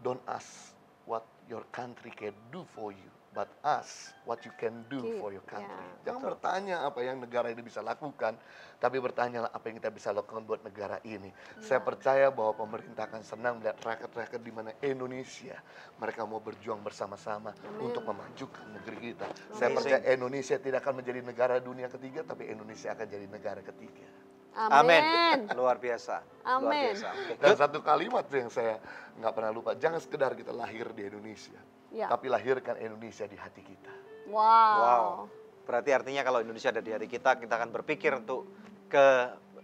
don't ask what your country can do for you, but ask what you can do for your country. Jangan bertanya apa yang negara ini bisa lakukan, tapi bertanyalah apa yang kita bisa lakukan buat negara ini. Saya percaya bahwa pemerintah akan senang melihat rakyat-rakyat di mana Indonesia, mereka mau berjuang bersama-sama untuk memajukan negeri kita. Saya percaya Indonesia tidak akan menjadi negara dunia ketiga, tapi Indonesia akan jadi negara ketiga. Amin. Luar biasa. Amin. Luar biasa. Okay. Dan satu kalimat yang saya nggak pernah lupa, jangan sekedar kita lahir di Indonesia, tapi lahirkan Indonesia di hati kita. Wow. Berarti artinya kalau Indonesia ada di hati kita akan berpikir untuk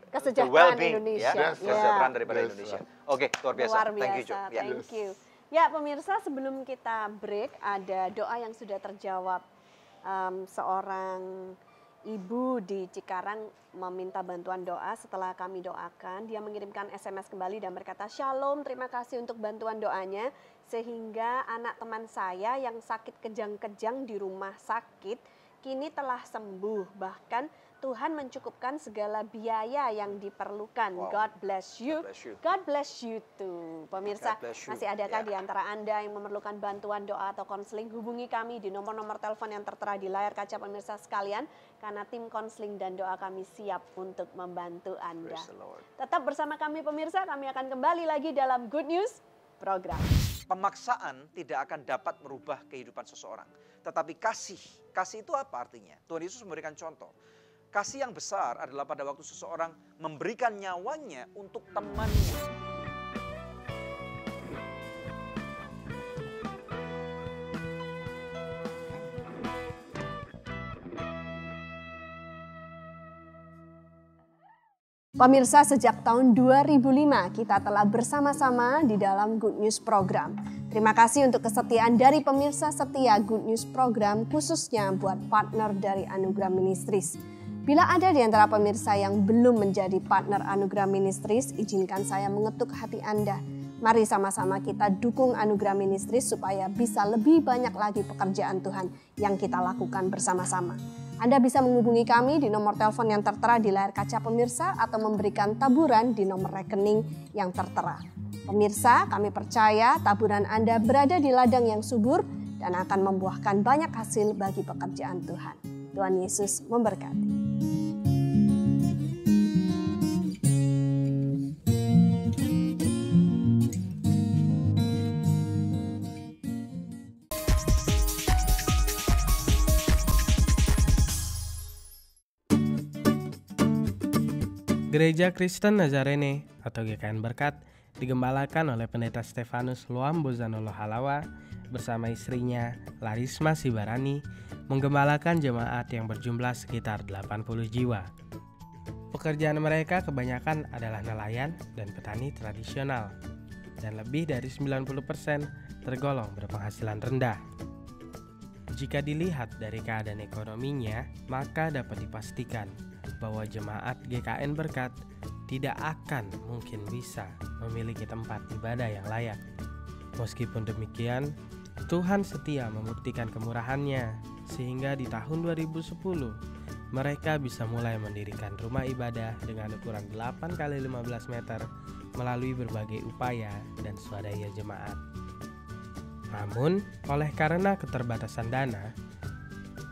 kesejahteraan Indonesia. Kesejahteraan daripada Indonesia. Oke, luar biasa. Luar biasa. Thank you, Jo. Thank you. Ya, pemirsa, sebelum kita break, ada doa yang sudah terjawab. Seorang ibu di Cikarang meminta bantuan doa. Setelah kami doakan, dia mengirimkan SMS kembali dan berkata, "Shalom, terima kasih untuk bantuan doanya, sehingga anak teman saya yang sakit kejang-kejang di rumah sakit kini telah sembuh. Bahkan Tuhan mencukupkan segala biaya yang diperlukan. God bless you. God bless you too." Pemirsa, masih adakah di antara Anda yang memerlukan bantuan doa atau konseling? Hubungi kami di nomor-nomor telepon yang tertera di layar kaca pemirsa sekalian, karena tim konseling dan doa kami siap untuk membantu Anda. Tetap bersama kami pemirsa, kami akan kembali lagi dalam Good News Program. Pemaksaan tidak akan dapat merubah kehidupan seseorang. Tetapi kasih itu apa artinya? Tuhan Yesus memberikan contoh. Kasih yang besar adalah pada waktu seseorang memberikan nyawanya untuk temannya. Pemirsa, sejak tahun 2005 kita telah bersama-sama di dalam Good News Program. Terima kasih untuk kesetiaan dari pemirsa setia Good News Program, khususnya buat partner dari Anugerah Ministries. Bila ada di antara pemirsa yang belum menjadi partner Anugerah Ministries, izinkan saya mengetuk hati Anda. Mari sama-sama kita dukung Anugerah Ministries supaya bisa lebih banyak lagi pekerjaan Tuhan yang kita lakukan bersama-sama. Anda bisa menghubungi kami di nomor telepon yang tertera di layar kaca pemirsa atau memberikan taburan di nomor rekening yang tertera. Pemirsa, kami percaya taburan Anda berada di ladang yang subur dan akan membuahkan banyak hasil bagi pekerjaan Tuhan. Tuhan Yesus memberkati. Gereja Kristen Nazarene atau GKN Berkat digembalakan oleh Pendeta Stefanus Luambo Zanolo Halawa bersama istrinya Larisma Sibarani menggembalakan jemaat yang berjumlah sekitar 80 jiwa. Pekerjaan mereka kebanyakan adalah nelayan dan petani tradisional dan lebih dari 90% tergolong berpenghasilan rendah. Jika dilihat dari keadaan ekonominya, maka dapat dipastikan bahwa jemaat GKN Berkat tidak akan mungkin bisa memiliki tempat ibadah yang layak. Meskipun demikian, Tuhan setia membuktikan kemurahan-Nya sehingga di tahun 2010 mereka bisa mulai mendirikan rumah ibadah dengan ukuran 8 x 15 meter melalui berbagai upaya dan swadaya jemaat. Namun, oleh karena keterbatasan dana,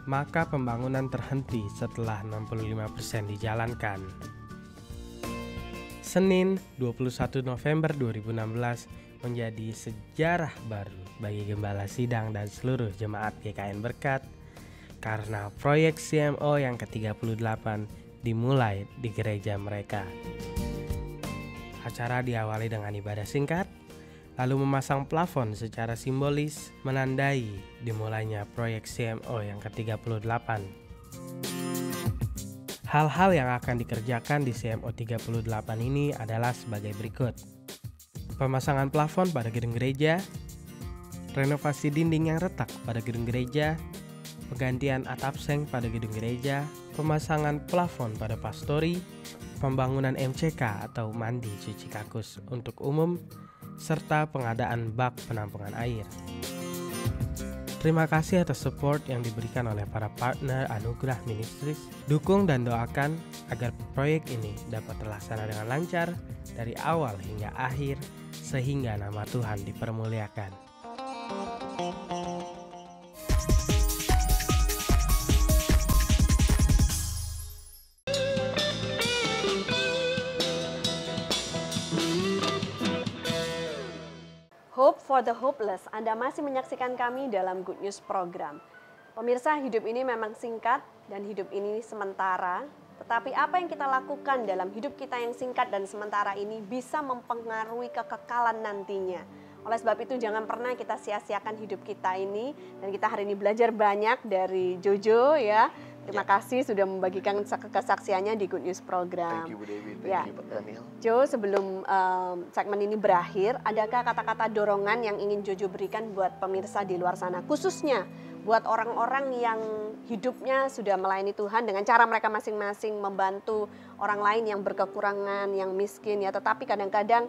maka pembangunan terhenti setelah 65% dijalankan. Senin 21 November 2016 menjadi sejarah baru bagi Gembala Sidang dan seluruh jemaat GKN Berkat karena proyek CMO yang ke-38 dimulai di gereja mereka. Acara diawali dengan ibadah singkat, lalu memasang plafon secara simbolis menandai dimulainya proyek CMO yang ke-38. Hal-hal yang akan dikerjakan di CMO 38 ini adalah sebagai berikut. Pemasangan plafon pada gedung gereja, renovasi dinding yang retak pada gedung gereja, penggantian atap seng pada gedung gereja, pemasangan plafon pada pastori, pembangunan MCK atau mandi cuci kakus untuk umum, serta pengadaan bak penampungan air. Terima kasih atas support yang diberikan oleh para partner Anugerah Ministries. Dukung dan doakan agar proyek ini dapat terlaksana dengan lancar dari awal hingga akhir sehingga nama Tuhan dipermuliakan. Hope for the Hopeless, Anda masih menyaksikan kami dalam Good News Program. Pemirsa, hidup ini memang singkat dan hidup ini sementara. Tetapi apa yang kita lakukan dalam hidup kita yang singkat dan sementara ini bisa mempengaruhi kekekalan nantinya. Oleh sebab itu jangan pernah kita sia-siakan hidup kita ini. Dan kita hari ini belajar banyak dari Jojo ya. Terima kasih sudah membagikan kesaksiannya di Good News Program. Thank you Bu Dewi, thank you Pak Daniel. Jo, sebelum segmen ini berakhir, adakah kata-kata dorongan yang ingin Jojo berikan buat pemirsa di luar sana? Khususnya buat orang-orang yang hidupnya sudah melayani Tuhan dengan cara mereka masing-masing membantu orang lain yang berkekurangan, yang miskin ya. Tetapi kadang-kadang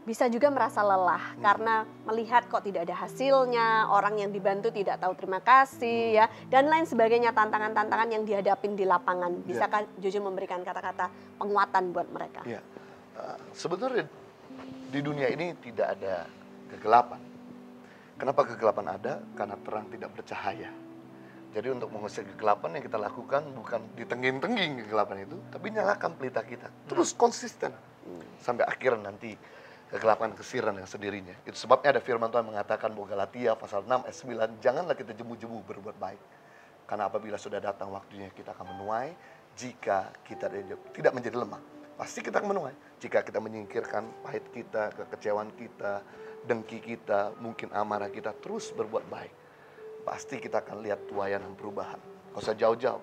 bisa juga merasa lelah karena melihat kok tidak ada hasilnya, orang yang dibantu tidak tahu terima kasih ya, dan lain sebagainya, tantangan-tantangan yang dihadapin di lapangan. Bisakah Jojo memberikan kata-kata penguatan buat mereka? Ya, sebenarnya di dunia ini tidak ada kegelapan. Kenapa kegelapan ada? Karena terang tidak bercahaya. Jadi untuk mengusir kegelapan yang kita lakukan bukan ditengging-tengging kegelapan itu, tapi nyalakan pelita kita. Terus konsisten sampai akhir nanti kegelapan kesiran dengan sendirinya. Itu sebabnya ada firman Tuhan mengatakan bahwa Galatia pasal 6 ayat 9, janganlah kita jemu-jemu berbuat baik. Karena apabila sudah datang waktunya kita akan menuai, jika kita tidak menjadi lemah. Pasti kita akan menuai. Jika kita menyingkirkan pahit kita, kekecewaan kita, dengki kita, mungkin amarah kita, terus berbuat baik. Pasti kita akan lihat tuaian dan perubahan. Gak usah jauh-jauh.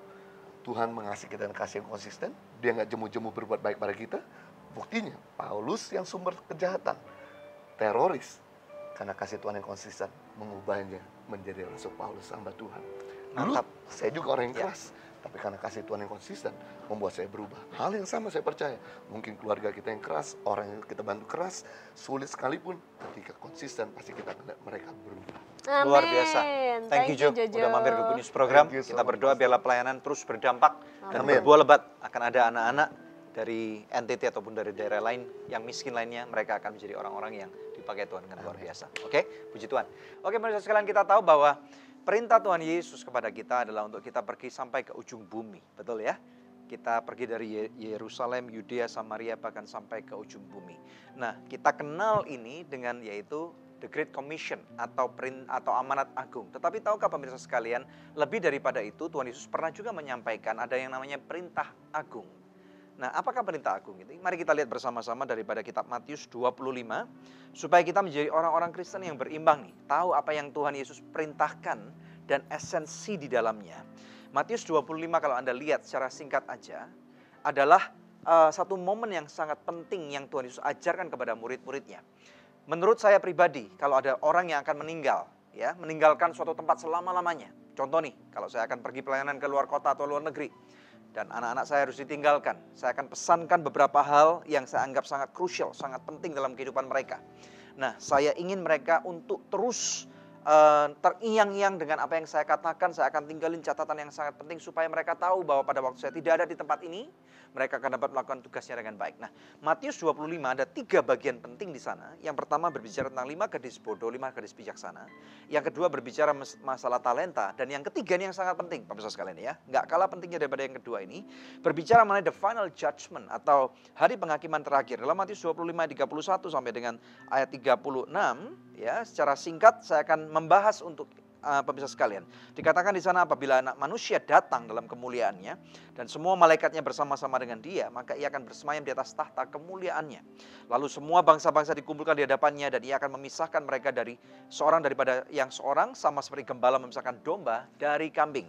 Tuhan mengasihi kita dengan kasih yang konsisten. Dia nggak jemu-jemu berbuat baik pada kita. Buktinya, Paulus yang sumber kejahatan, teroris, karena kasih Tuhan yang konsisten, mengubahnya menjadi rasul Paulus, hamba Tuhan. Dulu, saya juga orang yang keras, tapi karena kasih Tuhan yang konsisten, membuat saya berubah. Hal yang sama saya percaya, mungkin keluarga kita yang keras, orang yang kita bantu keras, sulit sekalipun, ketika konsisten, pasti kita akan lihat mereka berubah. Amen. Luar biasa. Thank you, Jojo. Udah mampir ke Good News Program. Kita berdoa biarlah pelayanan terus berdampak dan berbuah lebat. Akan ada anak-anak dari NTT ataupun dari daerah lain yang miskin lainnya, mereka akan menjadi orang-orang yang dipakai Tuhan dengan luar biasa. Oke, puji Tuhan. Oke, pemirsa sekalian, kita tahu bahwa perintah Tuhan Yesus kepada kita adalah untuk kita pergi sampai ke ujung bumi. Betul ya? Kita pergi dari Yerusalem, Yudea, Samaria, bahkan sampai ke ujung bumi. Nah, kita kenal ini dengan yaitu The Great Commission atau amanat agung. Tetapi tahukah pemirsa sekalian, lebih daripada itu Tuhan Yesus pernah juga menyampaikan ada yang namanya perintah agung. Nah, apakah perintah agung itu? Mari kita lihat bersama-sama daripada kitab Matius 25, supaya kita menjadi orang-orang Kristen yang berimbang nih. Tahu apa yang Tuhan Yesus perintahkan dan esensi di dalamnya. Matius 25 kalau Anda lihat secara singkat aja, adalah satu momen yang sangat penting yang Tuhan Yesus ajarkan kepada murid-muridnya. Menurut saya pribadi, kalau ada orang yang akan meninggal, ya, meninggalkan suatu tempat selama-lamanya. Contoh nih, kalau saya akan pergi pelayanan ke luar kota atau luar negeri, dan anak-anak saya harus ditinggalkan, saya akan pesankan beberapa hal yang saya anggap sangat krusial, sangat penting dalam kehidupan mereka. Nah, saya ingin mereka untuk terus teringang-ingang dengan apa yang saya katakan. Saya akan tinggalin catatan yang sangat penting supaya mereka tahu bahwa pada waktu saya tidak ada di tempat ini, mereka akan dapat melakukan tugasnya dengan baik. Nah, Matius 25 ada 3 bagian penting di sana. Yang pertama berbicara tentang 5 gadis bodoh, 5 gadis bijaksana. Yang kedua berbicara masalah talenta. Dan yang ketiga ini yang sangat penting, pemirsa sekalian ya. Nggak kalah pentingnya daripada yang kedua ini. Berbicara mengenai the final judgment atau hari penghakiman terakhir. Dalam Matius 25 ayat 31 sampai dengan ayat 36. Ya, secara singkat saya akan membahas untuk pemirsa sekalian. Dikatakan di sana apabila anak manusia datang dalam kemuliaannya dan semua malaikatnya bersama-sama dengan dia, maka ia akan bersemayam di atas tahta kemuliaannya. Lalu semua bangsa-bangsa dikumpulkan di hadapannya dan ia akan memisahkan mereka dari seorang daripada yang seorang, sama seperti gembala memisahkan domba dari kambing.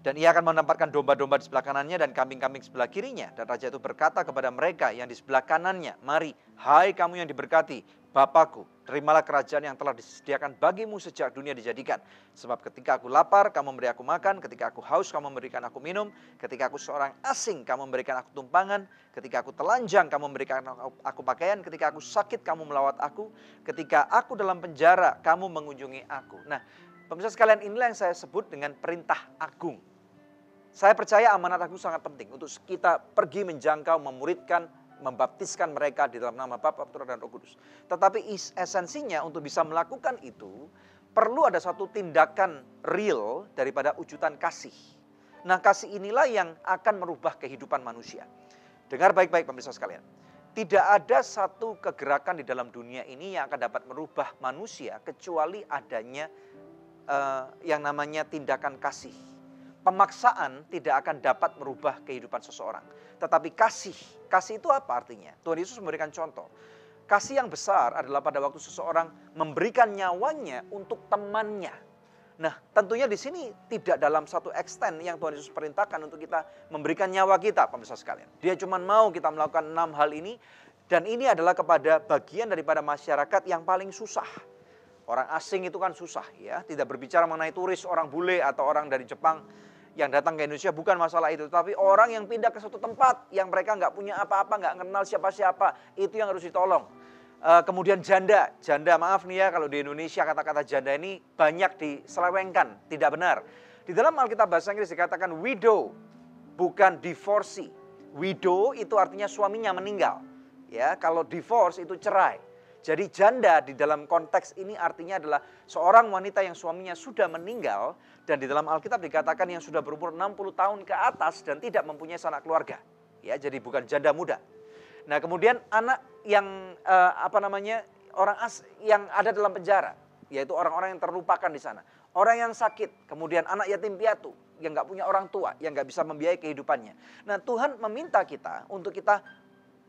Dan ia akan menempatkan domba-domba di sebelah kanannya dan kambing-kambing di sebelah kirinya. Dan raja itu berkata kepada mereka yang di sebelah kanannya, "Mari, hai kamu yang diberkati, Bapakku, terimalah kerajaan yang telah disediakan bagimu sejak dunia dijadikan. Sebab ketika aku lapar, kamu memberi aku makan. Ketika aku haus, kamu memberikan aku minum. Ketika aku seorang asing, kamu memberikan aku tumpangan. Ketika aku telanjang, kamu memberikan aku pakaian. Ketika aku sakit, kamu melawat aku. Ketika aku dalam penjara, kamu mengunjungi aku." Nah, pemirsa sekalian, inilah yang saya sebut dengan perintah agung. Saya percaya amanat agung sangat penting untuk kita pergi menjangkau, memuridkan, membaptiskan mereka di dalam nama Bapa, Putra, dan Roh Kudus. Tetapi esensinya untuk bisa melakukan itu, perlu ada satu tindakan real daripada wujudan kasih. Nah, kasih inilah yang akan merubah kehidupan manusia. Dengar baik-baik pemirsa sekalian. Tidak ada satu kegerakan di dalam dunia ini yang akan dapat merubah manusia kecuali adanya yang namanya tindakan kasih. Pemaksaan tidak akan dapat merubah kehidupan seseorang. Tetapi kasih itu apa artinya? Tuhan Yesus memberikan contoh. Kasih yang besar adalah pada waktu seseorang memberikan nyawanya untuk temannya. Nah, tentunya di sini tidak dalam satu extent yang Tuhan Yesus perintahkan untuk kita memberikan nyawa kita, pemirsa sekalian. Dia cuma mau kita melakukan 6 hal ini, dan ini adalah kepada bagian daripada masyarakat yang paling susah. Orang asing itu kan susah ya, tidak berbicara mengenai turis, orang bule atau orang dari Jepang yang datang ke Indonesia, bukan masalah itu. Tapi orang yang pindah ke suatu tempat yang mereka nggak punya apa-apa, nggak kenal siapa-siapa, itu yang harus ditolong. Kemudian janda maaf nih ya, kalau di Indonesia kata-kata janda ini banyak diselewengkan, tidak benar. Di dalam Alkitab bahasa Inggris dikatakan widow, bukan divorcee. Widow itu artinya suaminya meninggal. Ya, kalau divorce itu cerai. Jadi janda di dalam konteks ini artinya adalah seorang wanita yang suaminya sudah meninggal, dan di dalam Alkitab dikatakan yang sudah berumur 60 tahun ke atas dan tidak mempunyai sanak keluarga. Ya, jadi bukan janda muda. Nah, kemudian anak yang orang yang ada dalam penjara, yaitu orang-orang yang terlupakan di sana. Orang yang sakit, kemudian anak yatim piatu yang nggak punya orang tua, yang nggak bisa membiayai kehidupannya. Nah, Tuhan meminta kita untuk kita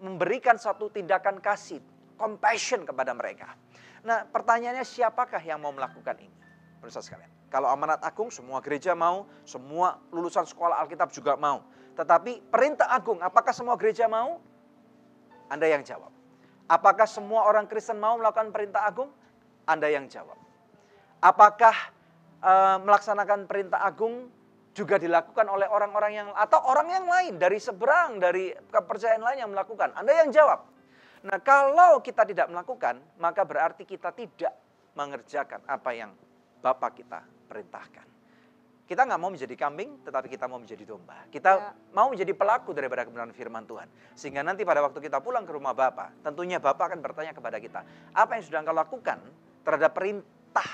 memberikan satu tindakan kasih, compassion kepada mereka. Nah, pertanyaannya siapakah yang mau melakukan ini? Pemirsa sekalian, kalau amanat agung semua gereja mau, semua lulusan sekolah Alkitab juga mau. Tetapi perintah agung, apakah semua gereja mau? Anda yang jawab. Apakah semua orang Kristen mau melakukan perintah agung? Anda yang jawab. Apakah melaksanakan perintah agung juga dilakukan oleh orang-orang yang atau orang yang lain dari seberang dari kepercayaan lain yang melakukan? Anda yang jawab. Nah, kalau kita tidak melakukan, maka berarti kita tidak mengerjakan apa yang Bapa kita perintahkan. Kita nggak mau menjadi kambing, tetapi kita mau menjadi domba. Kita mau menjadi pelaku daripada kebenaran firman Tuhan. Sehingga nanti pada waktu kita pulang ke rumah Bapa, tentunya Bapa akan bertanya kepada kita, apa yang sudah engkau lakukan terhadap perintah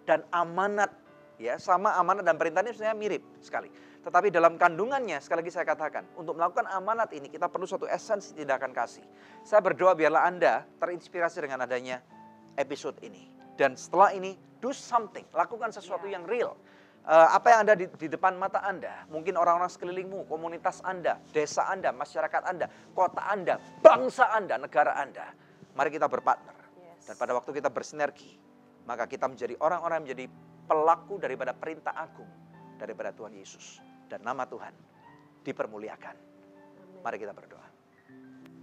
dan amanat. Ya, sama amanat dan perintah ini sebenarnya mirip sekali. Tetapi dalam kandungannya, sekali lagi saya katakan, untuk melakukan amanat ini kita perlu suatu esensi tindakan kasih. Saya berdoa biarlah Anda terinspirasi dengan adanya episode ini. Dan setelah ini, do something, lakukan sesuatu yang real. Apa yang ada di depan mata Anda, mungkin orang-orang sekelilingmu, komunitas Anda, desa Anda, masyarakat Anda, kota Anda, bangsa Anda, negara Anda. Mari kita berpartner. Dan pada waktu kita bersinergi, maka kita menjadi orang-orang yang menjadi pelaku daripada perintah agung daripada Tuhan Yesus. Dan nama Tuhan dipermuliakan. Mari kita berdoa.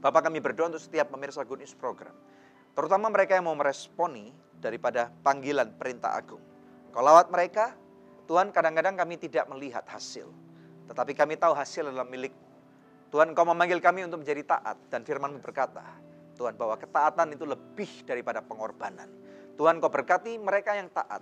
Bapak, kami berdoa untuk setiap pemirsa Good News Program. Terutama mereka yang mau meresponi daripada panggilan perintah agung. Kau lawat mereka, Tuhan, kadang-kadang kami tidak melihat hasil. Tetapi kami tahu hasil adalah milik Tuhan. Engkau memanggil kami untuk menjadi taat. Dan firman-Mu berkata, Tuhan, bahwa ketaatan itu lebih daripada pengorbanan. Tuhan, Engkau berkati mereka yang taat.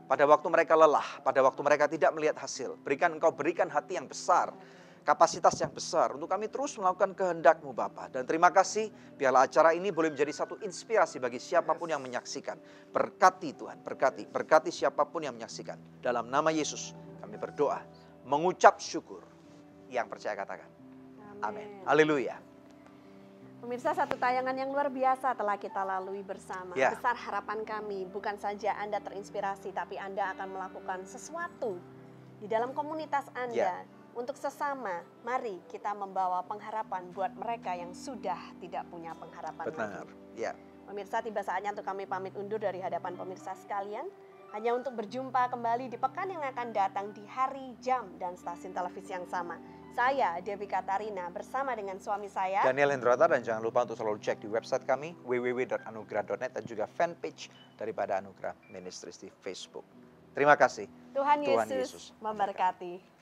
Pada waktu mereka lelah, pada waktu mereka tidak melihat hasil. Engkau berikan hati yang besar, kapasitas yang besar untuk kami terus melakukan kehendak-Mu Bapa. Dan terima kasih, biarlah acara ini boleh menjadi satu inspirasi bagi siapapun yang menyaksikan. Berkati Tuhan, berkati siapapun yang menyaksikan. Dalam nama Yesus kami berdoa, mengucap syukur. Yang percaya katakan. Amin. Haleluya. Pemirsa, satu tayangan yang luar biasa telah kita lalui bersama. Ya. Besar harapan kami, bukan saja Anda terinspirasi, tapi Anda akan melakukan sesuatu di dalam komunitas Anda. Ya. Untuk sesama, mari kita membawa pengharapan buat mereka yang sudah tidak punya pengharapan Benar. lagi. Ya. Pemirsa, tiba saatnya untuk kami pamit undur dari hadapan pemirsa sekalian. Hanya untuk berjumpa kembali di pekan yang akan datang di hari, jam, dan stasiun televisi yang sama. Saya, Devi Katarina, bersama dengan suami saya, Daniel Hendrata, dan jangan lupa untuk selalu cek di website kami, www.anugerah.net, dan juga fanpage daripada Anugerah Ministries di Facebook. Terima kasih. Tuhan Yesus memberkati.